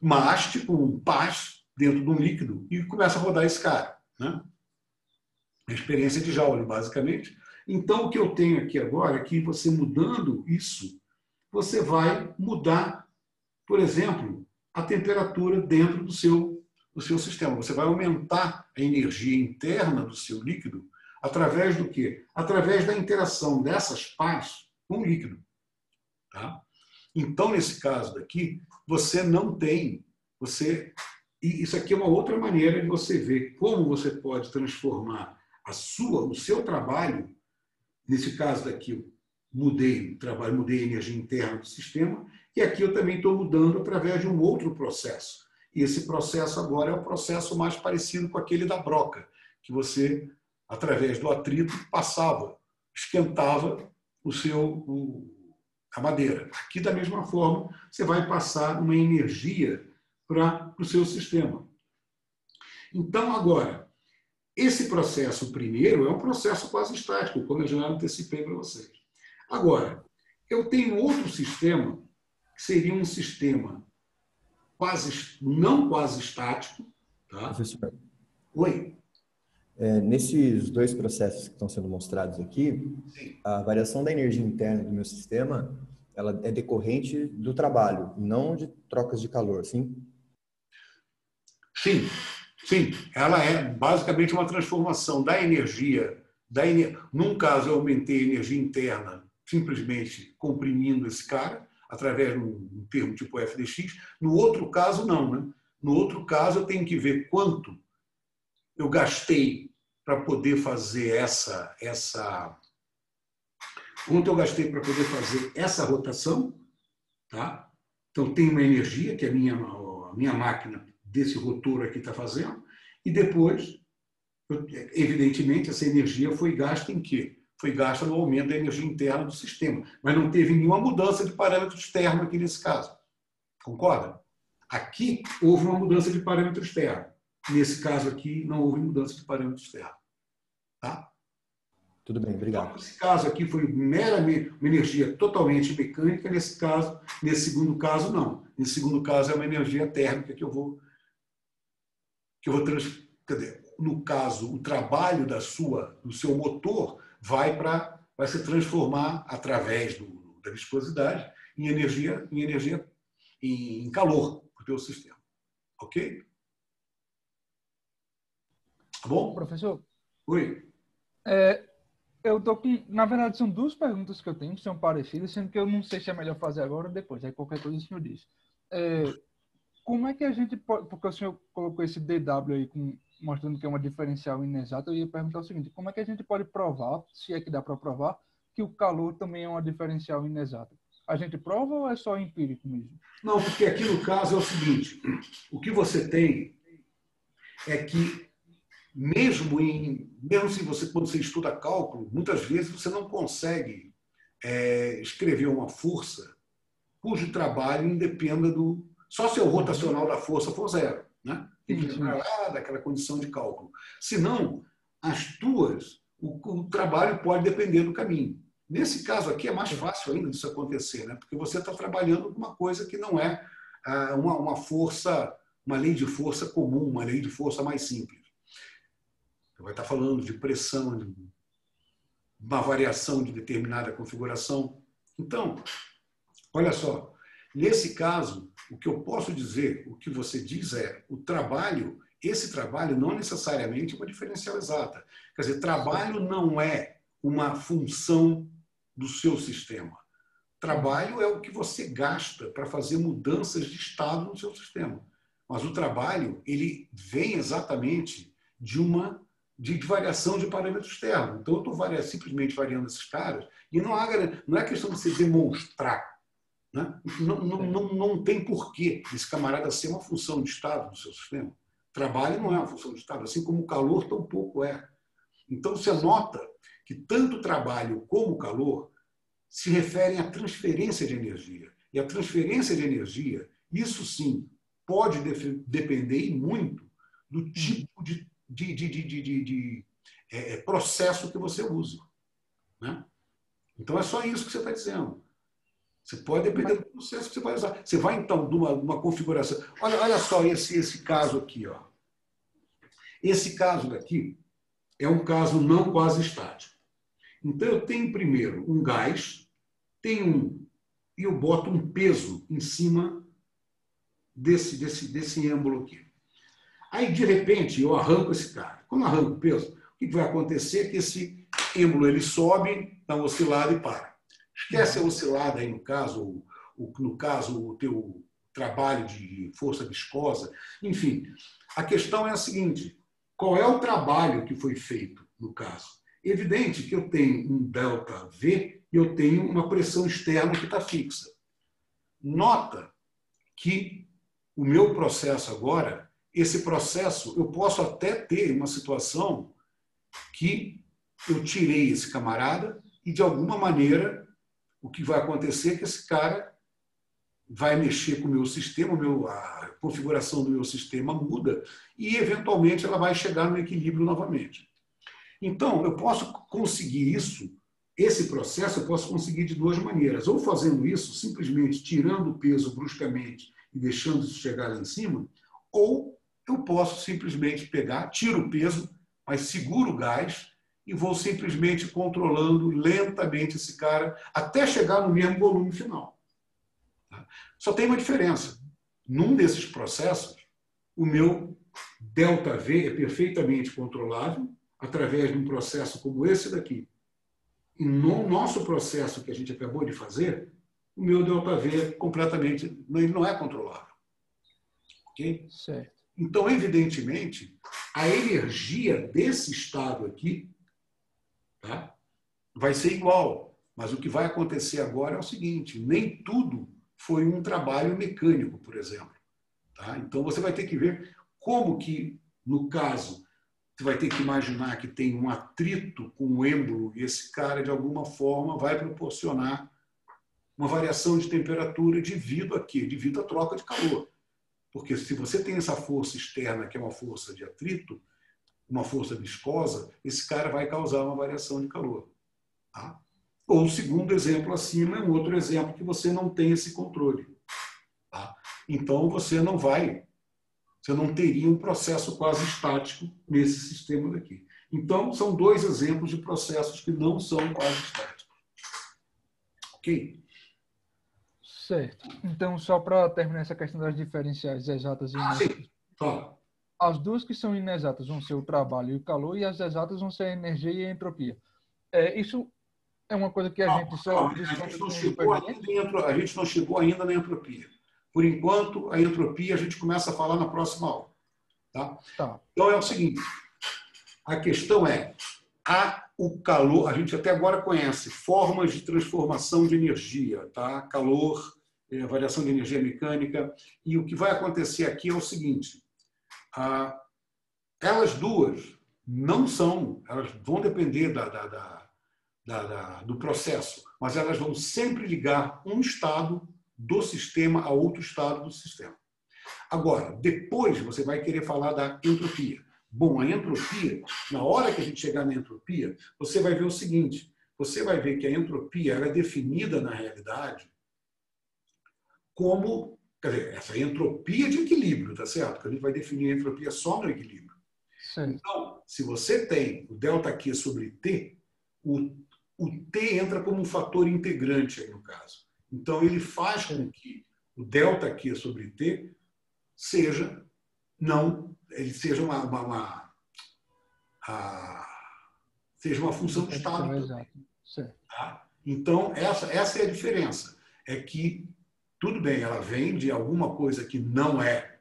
uma haste com um paz dentro de um líquido e começa a rodar esse cara. Né? A experiência de Joule, basicamente. Então, o que eu tenho aqui agora é que você mudando isso, você vai mudar, por exemplo, a temperatura dentro do seu sistema. Você vai aumentar a energia interna do seu líquido através do quê? Através da interação dessas pás com o líquido. Tá? Então, nesse caso daqui, você não tem, e isso aqui é uma outra maneira de você ver como você pode transformar o seu trabalho. Nesse caso daqui, eu mudei o trabalho, mudei a energia interna do sistema, e aqui eu também estou mudando através de um outro processo. E esse processo agora é o processo mais parecido com aquele da broca, que você, através do atrito, passava, esquentava a madeira. Aqui, da mesma forma, você vai passar uma energia para o seu sistema. Então, agora, esse processo primeiro é um processo quase estático, como eu já antecipei para vocês. Agora, eu tenho outro sistema, que seria um sistema não quase estático. Tá? Professor. Oi. Nesses dois processos que estão sendo mostrados aqui, Sim. A variação da energia interna do meu sistema, ela é decorrente do trabalho, não de trocas de calor, sim? Sim. Sim, ela é basicamente uma transformação da energia. Num caso, eu aumentei a energia interna simplesmente comprimindo esse cara, através de um termo tipo FDX. No outro caso, não. Né? No outro caso, eu tenho que ver quanto eu gastei para poder fazer quanto eu gastei para poder fazer essa rotação. Tá? Então, tem uma energia que a minha máquina desse rotor aqui está fazendo, e depois, evidentemente, essa energia foi gasta em quê? Foi gasta no aumento da energia interna do sistema, mas não teve nenhuma mudança de parâmetro externo aqui nesse caso. Concorda? Aqui houve uma mudança de parâmetro externo. Nesse caso aqui, não houve mudança de parâmetro externo. Tá? Tudo bem, obrigado. Então, esse caso aqui foi meramente uma energia totalmente mecânica, nesse segundo caso, não. Nesse segundo caso, é uma energia térmica que eu vou quer dizer, no caso, o trabalho do seu motor vai se transformar através da viscosidade em energia, em calor para o teu sistema. Ok? Tá bom? Professor, Oi. eu tô com... Na verdade, são duas perguntas que eu tenho que são parecidas, sendo que eu não sei se é melhor fazer agora ou depois. Aí qualquer coisa o senhor diz. como é que a gente pode... Porque o senhor colocou esse DW aí mostrando que é uma diferencial inexata, eu ia perguntar o seguinte, como é que a gente pode provar, se é que dá para provar, que o calor também é uma diferencial inexata? A gente prova ou é só empírico mesmo? Não, porque aqui no caso é o seguinte, o que você tem é que mesmo se você, quando você estuda cálculo, muitas vezes você não consegue escrever uma força cujo trabalho independa do... Só se o rotacional da força for zero, né? Tem que lembrar lá daquela condição de cálculo. Senão, o trabalho pode depender do caminho. Nesse caso aqui é mais fácil ainda disso acontecer, né? Porque você está trabalhando com uma coisa que não é uma força, uma lei de força comum, uma lei de força mais simples. Você vai estar falando de pressão, de uma variação de determinada configuração. Então, olha só, nesse caso, o que eu posso dizer, o que você diz esse trabalho não necessariamente é uma diferencial exata. Quer dizer, trabalho não é uma função do seu sistema. Trabalho é o que você gasta para fazer mudanças de estado no seu sistema. Mas o trabalho, ele vem exatamente de variação de parâmetros externos. Então, eu estou simplesmente variando esses caras e não é questão de você demonstrar. Né? Não tem porquê esse camarada ser uma função de estado do seu sistema. Trabalho não é uma função de estado, assim como o calor tampouco é. Então, você nota que tanto o trabalho como o calor se referem à transferência de energia. E a transferência de energia, isso sim, pode depender muito do tipo de processo que você usa. Né? Então, é só isso que você está dizendo. Você pode depender do processo que você vai usar. Você vai, então, de uma configuração... Olha só esse caso aqui. Ó. Esse caso daqui é um caso não quase estático. Então, eu tenho primeiro um gás, e eu boto um peso em cima desse êmbolo aqui. Aí, de repente, eu arranco esse cara. Quando eu arranco o peso, o que vai acontecer é que esse êmbolo ele sobe, dá uma oscilada e para. Esquece a oscilada aí, no caso, o teu trabalho de força viscosa. Enfim, a questão é a seguinte, qual é o trabalho que foi feito no caso? Evidente que eu tenho um ΔV e eu tenho uma pressão externa que está fixa. Nota que o meu processo agora, esse processo, eu posso até ter uma situação que eu tirei esse camarada e, de alguma maneira, o que vai acontecer é que esse cara vai mexer com o meu sistema, a configuração do meu sistema muda e, eventualmente, ela vai chegar no equilíbrio novamente. Então, eu posso conseguir esse processo eu posso conseguir de duas maneiras. Ou fazendo isso, simplesmente tirando o peso bruscamente e deixando isso chegar lá em cima, ou eu posso simplesmente tiro o peso, mas seguro o gás e vou simplesmente controlando lentamente esse cara até chegar no mesmo volume final. Só tem uma diferença. Num desses processos, o meu ΔV é perfeitamente controlável através de um processo como esse daqui. E no nosso processo que a gente acabou de fazer, o meu ΔV completamente ele não é controlável. Ok? Certo. Então, evidentemente, a energia desse estado aqui, tá, vai ser igual. Mas o que vai acontecer agora é o seguinte, nem tudo foi um trabalho mecânico, por exemplo. Tá? Então, você vai ter que ver como que, no caso, você vai ter que imaginar que tem um atrito com o êmbolo e esse cara, de alguma forma, vai proporcionar uma variação de temperatura devido a quê? Devido à troca de calor. Porque se você tem essa força externa, que é uma força de atrito, uma força viscosa, esse cara vai causar uma variação de calor. Tá? Ou o segundo exemplo acima é um outro exemplo que você não tem esse controle. Tá? Então, você não teria um processo quase estático nesse sistema daqui. Então, são dois exemplos de processos que não são quase estáticos. Ok? Certo. Então, só para terminar essa questão das diferenciais exatas e inexatas. Sim. Fala. As duas que são inexatas vão ser o trabalho e o calor, e as exatas vão ser a energia e a entropia. Isso é uma coisa que a gente só... A gente não chegou ainda na entropia. Por enquanto, a entropia a gente começa a falar na próxima aula. Tá? Tá. Então é o seguinte, a questão é, o calor, a gente até agora conhece formas de transformação de energia, tá? Calor, variação de energia mecânica, e o que vai acontecer aqui é o seguinte, elas duas não são, elas vão depender do processo, mas elas vão sempre ligar um estado do sistema a outro estado do sistema. Agora, depois você vai querer falar da entropia. Bom, a entropia, na hora que a gente chegar na entropia, você vai ver o seguinte, você vai ver que a entropia ela é definida, na realidade, como, quer dizer, essa entropia de equilíbrio, tá certo? Porque a gente vai definir a entropia só no equilíbrio. Certo. Então, se você tem o ΔQ sobre T, o T entra como um fator integrante aí no caso. Então, ele faz com que o ΔQ sobre T seja seja uma função de estado. Exato. Certo. Tá? Então, essa é a diferença. É que, tudo bem, ela vem de alguma coisa que não ela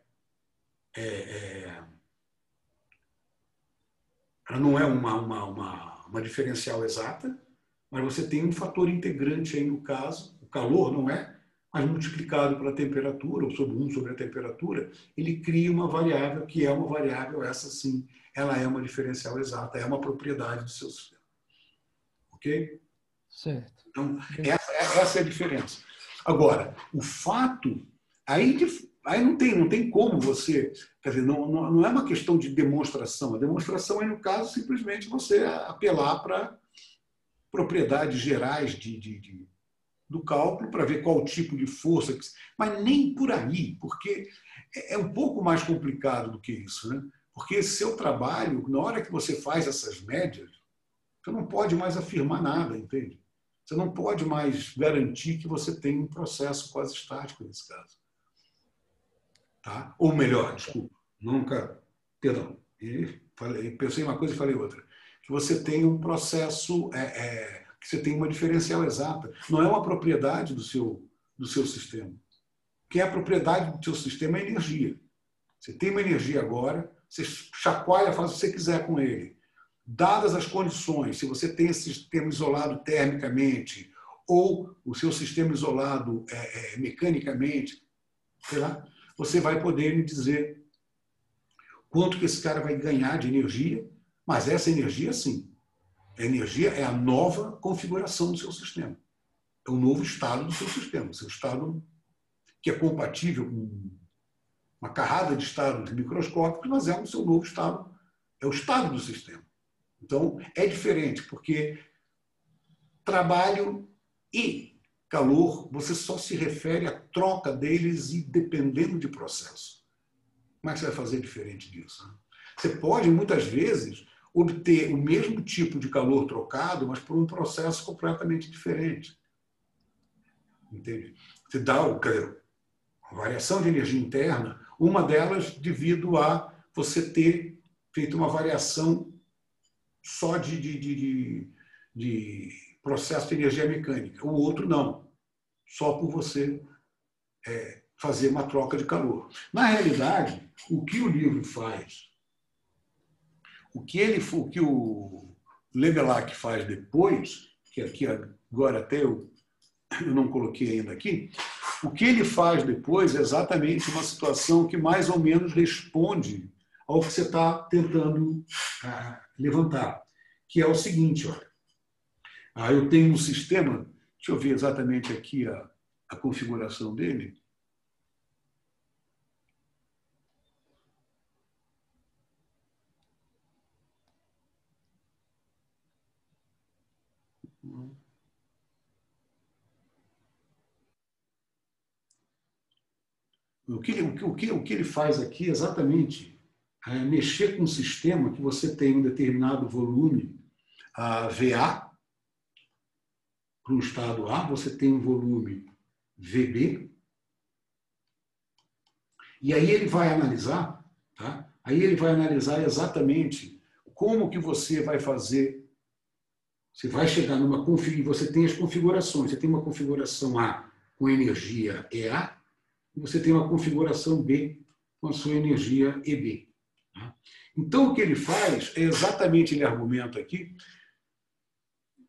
não é uma diferencial exata, mas você tem um fator integrante aí no caso, o calor não é, mas multiplicado pela temperatura, ou sobre 1 sobre a temperatura, ele cria uma variável que é uma variável, essa sim, ela é uma diferencial exata, é uma propriedade do seu sistema. Ok? Certo. Então, essa é a diferença. Agora, o fato, aí não tem como você, quer dizer, não é uma questão de demonstração, a demonstração é, no caso, simplesmente você apelar para propriedades gerais do cálculo para ver qual tipo de força, mas nem por aí, porque é um pouco mais complicado do que isso, né? Porque seu trabalho, na hora que você faz essas médias, você não pode mais afirmar nada, entende? Você não pode mais garantir que você tem um processo quase estático nesse caso. Tá? Ou melhor, desculpa, perdão, pensei em uma coisa e falei outra. Que você tem um processo, que você tem uma diferencial exata. Não é uma propriedade do seu sistema. O que é a propriedade do seu sistema é energia. Você tem uma energia agora, você chacoalha, faz o que você quiser com ele. Dadas as condições, se você tem esse sistema isolado termicamente ou o seu sistema isolado mecanicamente, sei lá, você vai poder me dizer quanto que esse cara vai ganhar de energia, mas essa energia, sim, a energia é a nova configuração do seu sistema. É o novo estado do seu sistema. O seu estado que é compatível com uma carrada de estados microscópicos, mas é o seu novo estado, é o estado do sistema. Então, é diferente, porque trabalho e calor, você só se refere à troca deles e dependendo de processo. Como é que você vai fazer diferente disso? Você pode, muitas vezes, obter o mesmo tipo de calor trocado, mas por um processo completamente diferente. Entende? Você dá a variação de energia interna, uma delas devido a você ter feito uma variação só de processo de energia mecânica. O outro não, só por você fazer uma troca de calor. Na realidade, o que o livro faz, o que o Leblanc faz depois, que aqui agora até eu não coloquei ainda aqui, o que ele faz depois é exatamente uma situação que mais ou menos responde ao que você está tentando levantar, que é o seguinte, olha, eu tenho um sistema, deixa eu ver exatamente aqui a configuração dele. O que ele faz aqui exatamente é mexer com um sistema que você tem um determinado volume VA, para um estado A, você tem um volume VB, e aí ele vai analisar, tá? Aí ele vai analisar exatamente como que você vai fazer. Você vai chegar numa configuração, você tem as configurações, você tem uma configuração A com energia EA, e você tem uma configuração B com a sua energia EB. Então, o que ele faz é exatamente, ele argumenta aqui,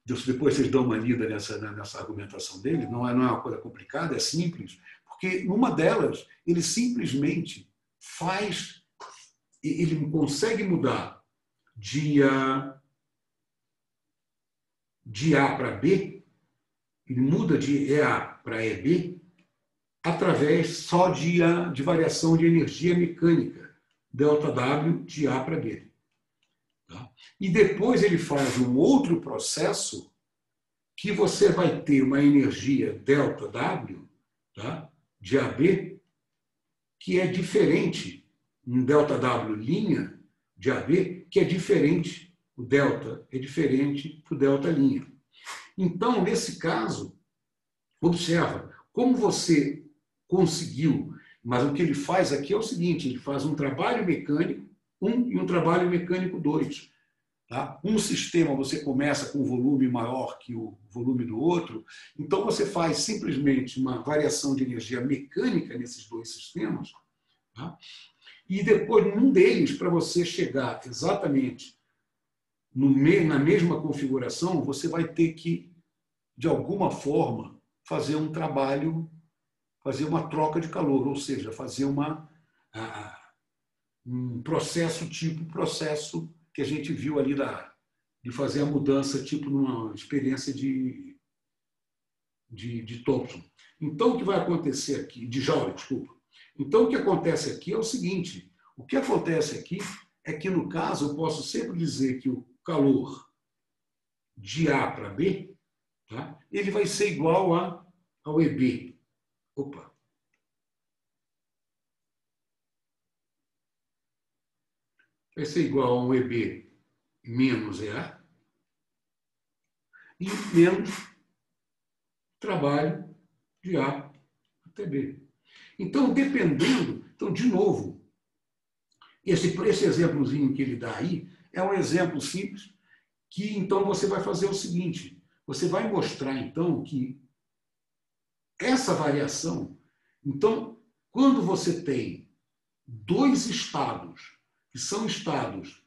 depois vocês dão uma lida nessa argumentação dele, não é uma coisa complicada, é simples, porque numa delas, ele simplesmente ele consegue mudar de A para B, ele muda de EA para EB, através só de variação de energia mecânica, ΔW de A para B. Tá? E depois ele faz um outro processo que você vai ter uma energia ΔW, tá? De AB, que é diferente, um ΔW' de AB, que é diferente, o delta é diferente do delta'. Então, nesse caso, observa, como você conseguiu, mas o que ele faz aqui é o seguinte, ele faz um trabalho mecânico 1 e um trabalho mecânico 2. Tá? Um sistema você começa com um volume maior que o volume do outro, então você faz simplesmente uma variação de energia mecânica nesses dois sistemas, tá? E depois, num deles, para você chegar exatamente na mesma configuração, você vai ter que, de alguma forma, fazer um trabalho, fazer uma troca de calor, ou seja, fazer um processo tipo processo que a gente viu ali de fazer a mudança tipo numa experiência de Thomson. Então, o que vai acontecer aqui, de Joule, desculpa. Então, o que acontece aqui é o seguinte, o que acontece aqui é que, no caso, eu posso sempre dizer que o calor de A para B, tá? Ele vai ser igual ao EB. Opa! Vai ser igual a um EB menos EA e menos trabalho de A até B. Então, dependendo... Então, de novo, esse exemplozinho que ele dá aí é um exemplo simples que, então, você vai fazer o seguinte. Você vai mostrar, então, que essa variação... Então, quando você tem dois estados, que são estados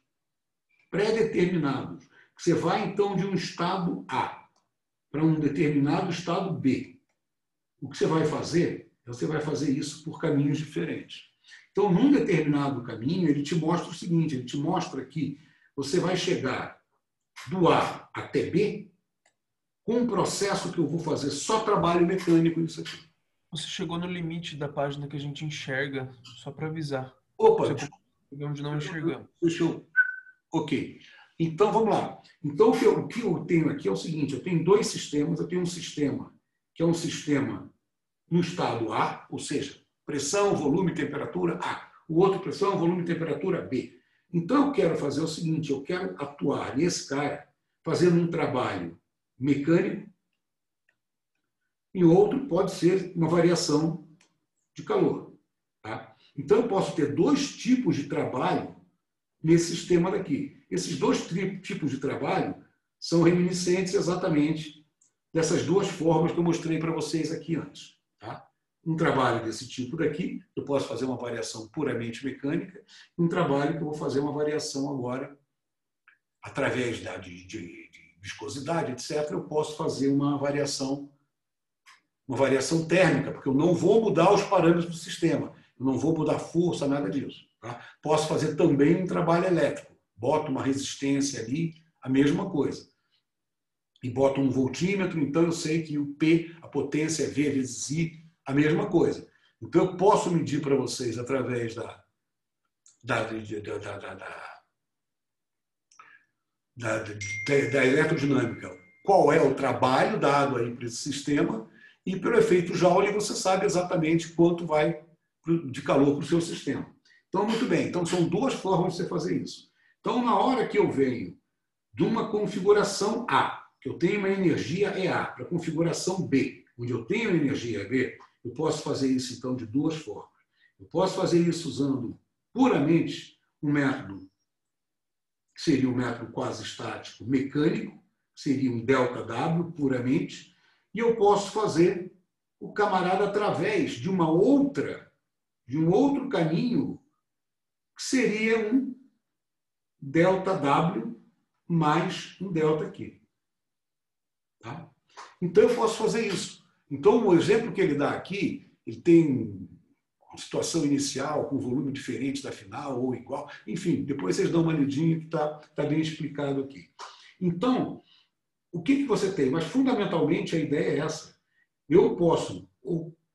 pré-determinados, você vai, então, de um estado A para um determinado estado B. O que você vai fazer? Você vai fazer isso por caminhos diferentes. Então, num determinado caminho, ele te mostra o seguinte, ele te mostra que você vai chegar do A até B com um processo que eu vou fazer só trabalho mecânico nisso aqui. Você chegou no limite da página que a gente enxerga, só para avisar. Opa! Onde não enxergamos. Deixa eu... Ok. Então, vamos lá. Então, o que eu tenho aqui é o seguinte, eu tenho dois sistemas, eu tenho um sistema que é um sistema no estado A, ou seja, pressão, volume, temperatura A. O outro, pressão, volume, temperatura B. Então, eu quero fazer o seguinte, eu quero atuar nesse cara fazendo um trabalho mecânico e outro pode ser uma variação de calor. Tá? Então, eu posso ter dois tipos de trabalho nesse sistema daqui. Esses dois tipos de trabalho são reminiscentes exatamente dessas duas formas que eu mostrei para vocês aqui antes. Tá? Um trabalho desse tipo daqui, eu posso fazer uma variação puramente mecânica, um trabalho que eu vou fazer uma variação agora, através de viscosidade, etc., eu posso fazer uma variação térmica, porque eu não vou mudar os parâmetros do sistema, eu não vou mudar força, nada disso. Tá? Posso fazer também um trabalho elétrico, boto uma resistência ali, a mesma coisa. E boto um voltímetro, então eu sei que o P, a potência é V vezes I, a mesma coisa. Então eu posso medir para vocês, através da eletrodinâmica, qual é o trabalho dado aí para esse sistema, e pelo efeito Joule você sabe exatamente quanto vai de calor para o seu sistema. Então, muito bem. Então, são duas formas de você fazer isso. Então, na hora que eu venho de uma configuração A, que eu tenho uma energia EA, para a configuração B, onde eu tenho energia B, eu posso fazer isso, então, de duas formas. Eu posso fazer isso usando puramente um método, que seria um método quase estático mecânico, que seria um ΔW puramente, e eu posso fazer o camarada através de um outro caminho, que seria um ΔW mais um ΔQ. Tá? Então, eu posso fazer isso. Então, o exemplo que ele dá aqui, ele tem uma situação inicial com volume diferente da final ou igual. Enfim, depois vocês dão uma lidinha que está bem explicado aqui. Então, o que você tem? Mas, fundamentalmente, a ideia é essa. Eu posso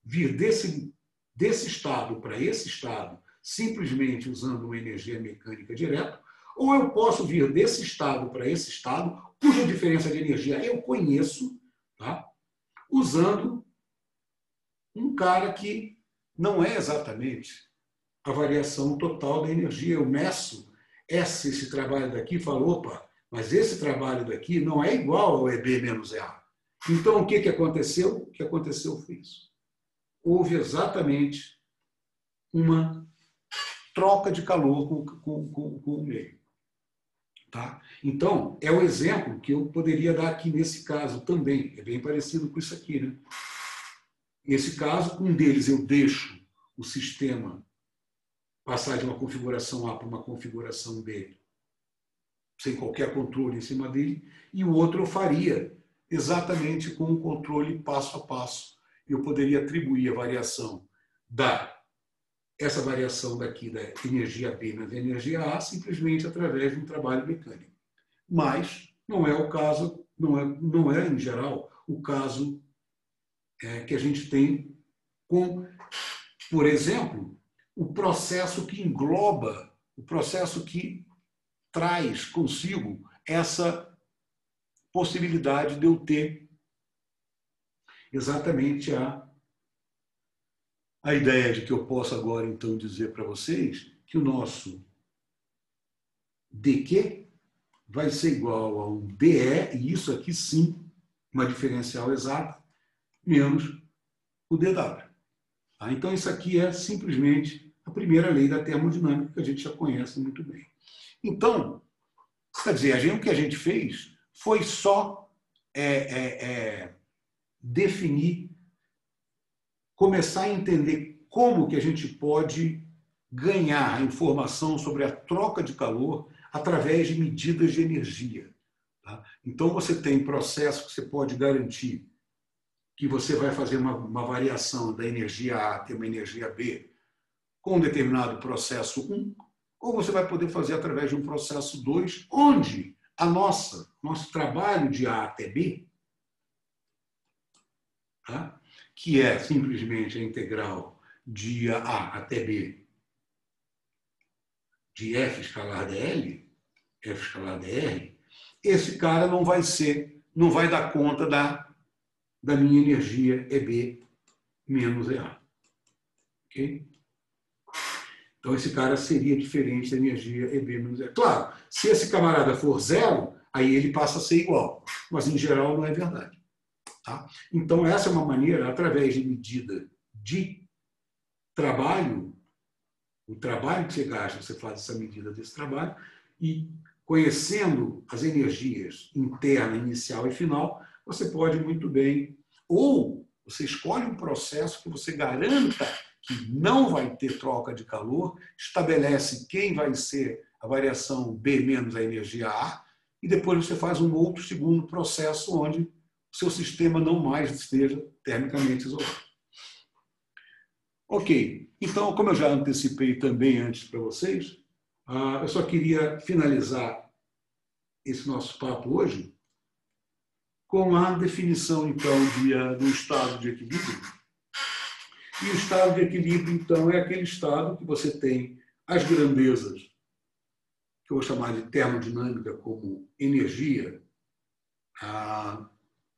vir desse estado para esse estado simplesmente usando uma energia mecânica direta, ou eu posso vir desse estado para esse estado, cuja diferença de energia eu conheço, tá? Usando um cara que não é exatamente a variação total da energia. Eu meço esse trabalho daqui e falo, opa, mas esse trabalho daqui não é igual ao EB menos EA. Então, o que aconteceu? O que aconteceu foi isso. Houve exatamente uma troca de calor com o meio. Tá? Então, é o exemplo que eu poderia dar aqui nesse caso também. É bem parecido com isso aqui. Né? Nesse caso, um deles eu deixo o sistema passar de uma configuração A para uma configuração B, sem qualquer controle em cima dele, e o outro eu faria exatamente com um controle passo a passo. Eu poderia atribuir a variação essa variação daqui da energia B na energia A simplesmente através de um trabalho mecânico. Mas não é o caso, não é em geral o caso que a gente tem com, por exemplo, o processo que engloba, o processo que traz consigo essa possibilidade de eu ter exatamente a ideia de que eu posso agora, então, dizer para vocês que o nosso dQ vai ser igual a um dE, e isso aqui sim, uma diferencial exata, menos o dW. Tá? Então, isso aqui é simplesmente a primeira lei da termodinâmica, que a gente já conhece muito bem. Então, quer dizer, o que a gente fez foi só definir, começar a entender como que a gente pode ganhar informação sobre a troca de calor através de medidas de energia. Tá? Então, você tem processos que você pode garantir que você vai fazer uma variação da energia A até uma energia B com um determinado processo 1, ou você vai poder fazer através de um processo 2, onde nosso trabalho de A até B, tá? Que é simplesmente a integral de A até B de F escalar dL, F escalar dR, esse cara não vai dar conta da minha energia EB menos EA. Ok? Então, esse cara seria diferente da energia EB menos EA. Claro, se esse camarada for zero, aí ele passa a ser igual. Mas, em geral, não é verdade. Tá? Então, essa é uma maneira, através de medida de trabalho, o trabalho que você gasta, você faz essa medida desse trabalho, e conhecendo as energias interna, inicial e final, você pode muito bem, ou você escolhe um processo que você garanta que não vai ter troca de calor, estabelece quem vai ser a variação B menos a energia A, e depois você faz um outro segundo processo onde o seu sistema não mais esteja termicamente isolado. Ok, então, como eu já antecipei também antes para vocês, eu só queria finalizar esse nosso papo hoje com a definição, então, do estado de equilíbrio. E o estado de equilíbrio, então, é aquele estado que você tem as grandezas, que eu vou chamar de termodinâmica, como energia,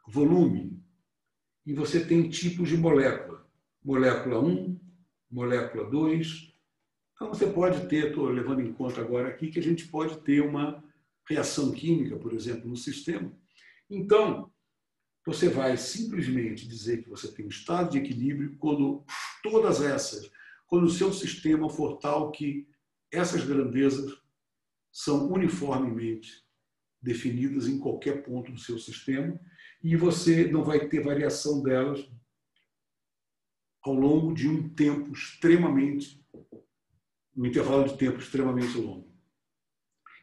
volume, e você tem tipos de molécula. Molécula 1, molécula 2. Então, você pode ter, estou levando em conta agora aqui, que a gente pode ter uma reação química, por exemplo, no sistema. Então, você vai simplesmente dizer que você tem um estado de equilíbrio quando quando o seu sistema for tal que essas grandezas são uniformemente definidas em qualquer ponto do seu sistema e você não vai ter variação delas ao longo de um tempo extremamente, um intervalo de tempo extremamente longo.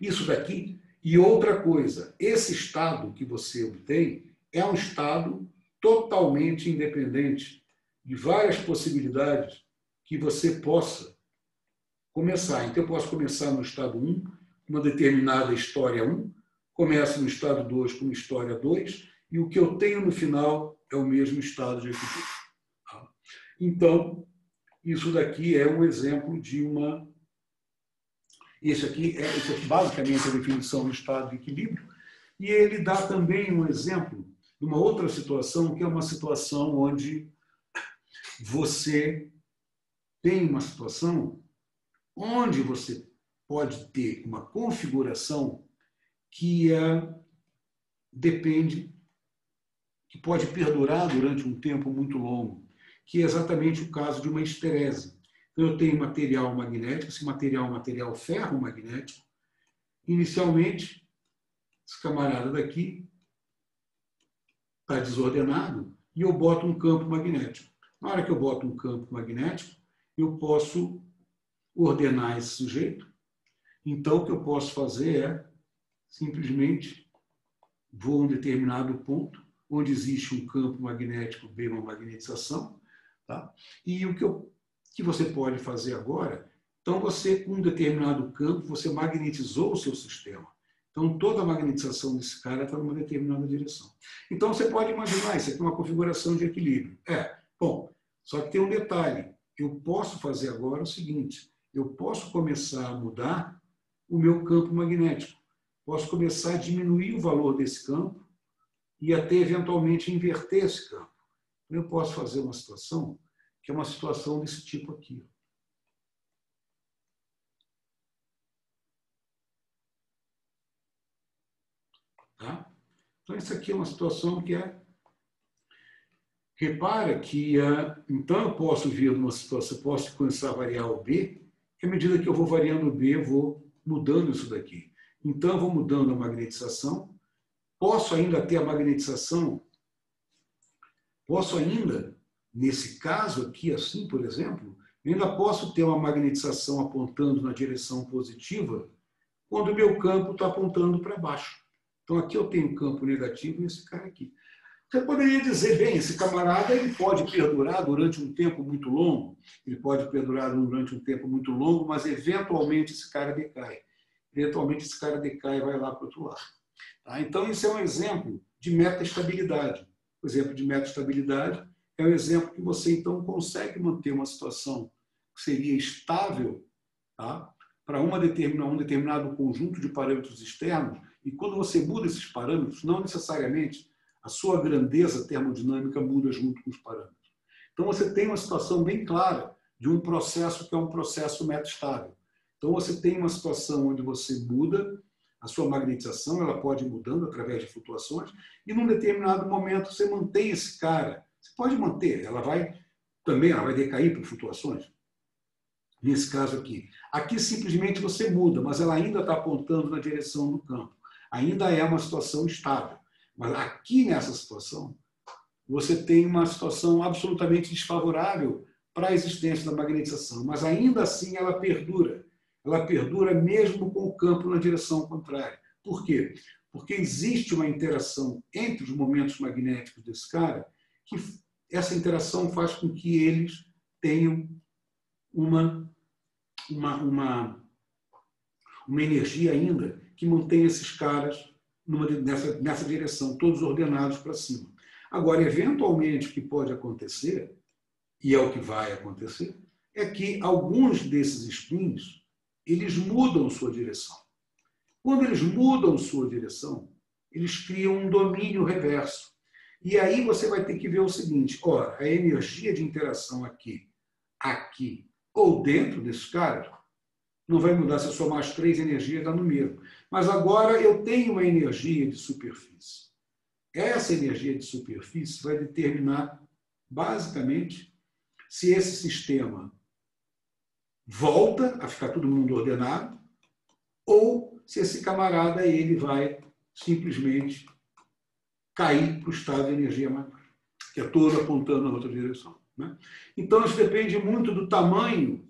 Isso daqui, e outra coisa, esse estado que você obtém é um estado totalmente independente de várias possibilidades que você possa começar. Então, eu posso começar no estado 1, uma determinada história 1, começo no estado 2 com história 2, e o que eu tenho no final é o mesmo estado de equilíbrio. Então, isso daqui é um exemplo de uma... Isso aqui basicamente é a definição do estado de equilíbrio, e ele dá também um exemplo de uma outra situação, que é uma situação onde você tem uma situação onde você pode ter uma configuração que depende, que pode perdurar durante um tempo muito longo, que é exatamente o caso de uma histerese. Então, eu tenho material magnético, esse material é um material ferromagnético. Inicialmente, esse camarada daqui está desordenado e eu boto um campo magnético. Na hora que eu boto um campo magnético, eu posso ordenar esse sujeito. Então, o que eu posso fazer é simplesmente vou a um determinado ponto, onde existe um campo magnético, bem uma magnetização, tá? E o que você pode fazer agora, então você, com um determinado campo, você magnetizou o seu sistema. Então, toda a magnetização desse cara está numa determinada direção. Então, você pode imaginar, isso aqui é uma configuração de equilíbrio. Bom, só que tem um detalhe. Eu posso fazer agora o seguinte, eu posso começar a mudar o meu campo magnético. Posso começar a diminuir o valor desse campo e até, eventualmente, inverter esse campo. Eu posso fazer uma situação que é uma situação desse tipo aqui. Tá? Então, isso aqui é uma situação que é... Repara que, então, eu posso vir numa situação, posso começar a variar o B, e à medida que eu vou variando o B, eu vou mudando isso daqui. Então, eu vou mudando a magnetização, posso ainda ter a magnetização, posso ainda, nesse caso aqui, assim, por exemplo, eu ainda posso ter uma magnetização apontando na direção positiva, quando o meu campo está apontando para baixo. Então, aqui eu tenho um campo negativo e esse cara aqui. Você poderia dizer, bem, esse camarada ele pode perdurar durante um tempo muito longo, ele pode perdurar durante um tempo muito longo, mas eventualmente esse cara decai. Eventualmente esse cara decai e vai lá para o outro lado. Tá? Então, isso é um exemplo de metaestabilidade. O exemplo de metaestabilidade é um exemplo que você, então, consegue manter uma situação que seria estável, tá? Para um determinado conjunto de parâmetros externos, e quando você muda esses parâmetros, não necessariamente a sua grandeza termodinâmica muda junto com os parâmetros. Então, você tem uma situação bem clara de um processo que é um processo metaestável. Então, você tem uma situação onde você muda a sua magnetização, ela pode ir mudando através de flutuações, e num determinado momento você mantém esse cara. Você pode manter, ela vai decair por flutuações. Nesse caso aqui. Aqui, simplesmente, você muda, mas ela ainda está apontando na direção do campo. Ainda é uma situação estável. Mas aqui, nessa situação, você tem uma situação absolutamente desfavorável para a existência da magnetização. Mas, ainda assim, ela perdura. Ela perdura mesmo com o campo na direção contrária. Por quê? Porque existe uma interação entre os momentos magnéticos desse cara, que essa interação faz com que eles tenham uma energia ainda que mantém esses caras nessa direção, todos ordenados para cima. Agora, eventualmente, o que pode acontecer, e é o que vai acontecer, é que alguns desses spins, eles mudam sua direção. Quando eles mudam sua direção, eles criam um domínio reverso. E aí você vai ter que ver o seguinte, ora, a energia de interação aqui ou dentro desses caras, não vai mudar se eu somar as 3 energias, dá no mesmo. Mas agora eu tenho uma energia de superfície. Essa energia de superfície vai determinar, basicamente, se esse sistema volta a ficar todo mundo ordenado ou se esse camarada ele vai simplesmente cair para o estado de energia maior, que é todo apontando na outra direção. né? Então, isso depende muito do tamanho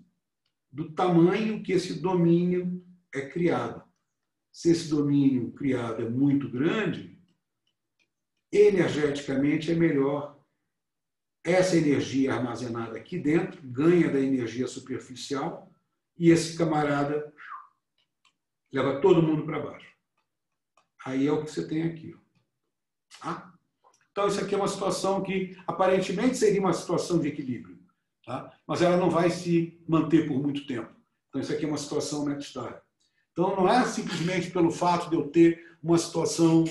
que esse domínio é criado. Se esse domínio criado é muito grande, energeticamente é melhor essa energia armazenada aqui dentro, ganha da energia superficial, e esse camarada leva todo mundo para baixo. Aí é o que você tem aqui. Tá? Então, isso aqui é uma situação que, aparentemente, seria uma situação de equilíbrio. Tá? Mas ela não vai se manter por muito tempo. Então, isso aqui é uma situação metastável. Então, não é simplesmente pelo fato de eu ter uma situação,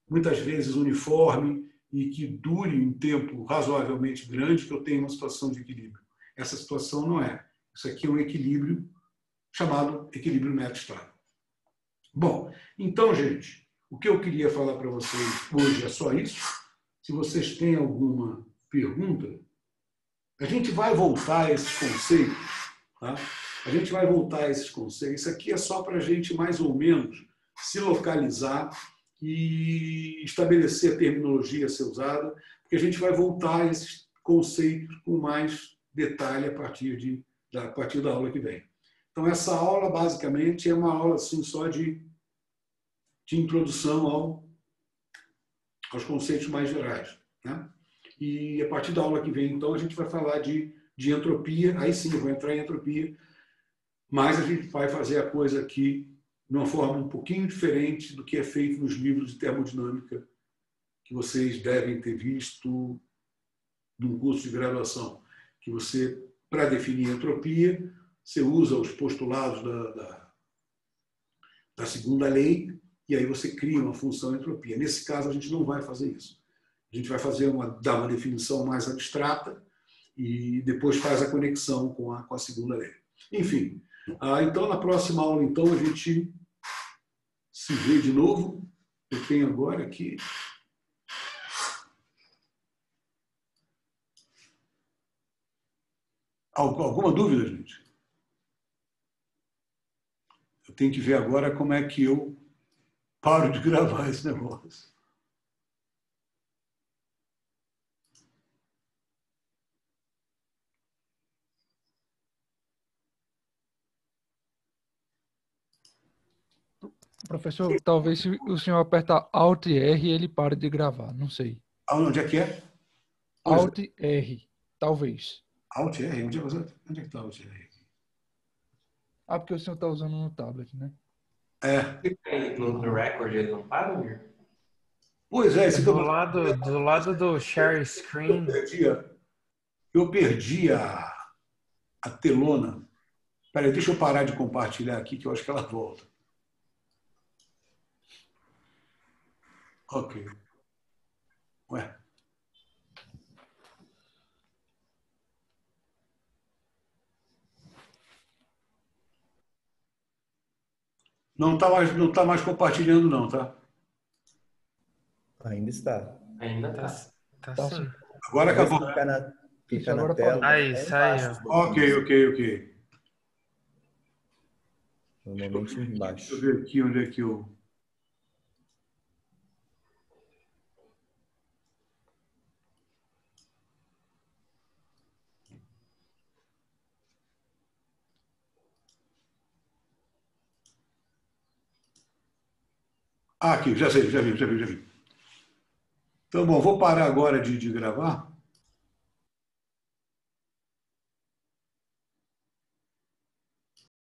muitas vezes, uniforme e que dure um tempo razoavelmente grande que eu tenho uma situação de equilíbrio. Essa situação não é. Isso aqui é um equilíbrio chamado equilíbrio metastável. Bom, então, gente, o que eu queria falar para vocês hoje é só isso. Se vocês têm alguma pergunta, a gente vai voltar a esses conceitos, tá? A gente vai voltar a esses conceitos. Isso aqui é só para a gente, mais ou menos, se localizar e estabelecer a terminologia a ser usada, porque a gente vai voltar a esses conceitos com mais detalhe a partir da aula que vem. Então, essa aula, basicamente, é uma aula assim, só de introdução aos conceitos mais gerais, né? E a partir da aula que vem, então, a gente vai falar de entropia. Aí sim, eu vou entrar em entropia, mas a gente vai fazer a coisa aqui de uma forma um pouquinho diferente do que é feito nos livros de termodinâmica que vocês devem ter visto num curso de graduação. Que você, para definir entropia, você usa os postulados da segunda lei e aí você cria uma função entropia. Nesse caso, a gente não vai fazer isso. A gente vai dar uma definição mais abstrata e depois faz a conexão com a segunda lei. Enfim, então na próxima aula, então, a gente se vê de novo. Eu tenho agora aqui alguma dúvida, gente? Eu tenho que ver agora como é que eu paro de gravar esse negócio. Professor, talvez se o senhor apertar Alt R, ele pare de gravar, não sei. Onde é que é? Alt R, talvez. Alt R? Onde é que está Alt R? Ah, porque o senhor está usando no tablet, né? É. No record ele não para, Mir? Pois é, esse do lado do share screen. Eu perdi a telona. Espera aí, deixa eu parar de compartilhar aqui, que eu acho que ela volta. Ok. Ué. Não está mais compartilhando, não, tá? Ainda está. Ainda tá. Tá sim. Agora acabou. Clicar na Agora tela. Aí, saiu. Ok. Normalmente embaixo. Deixa eu ver aqui onde é que eu... Aqui, já vi. Então, bom, vou parar agora de gravar.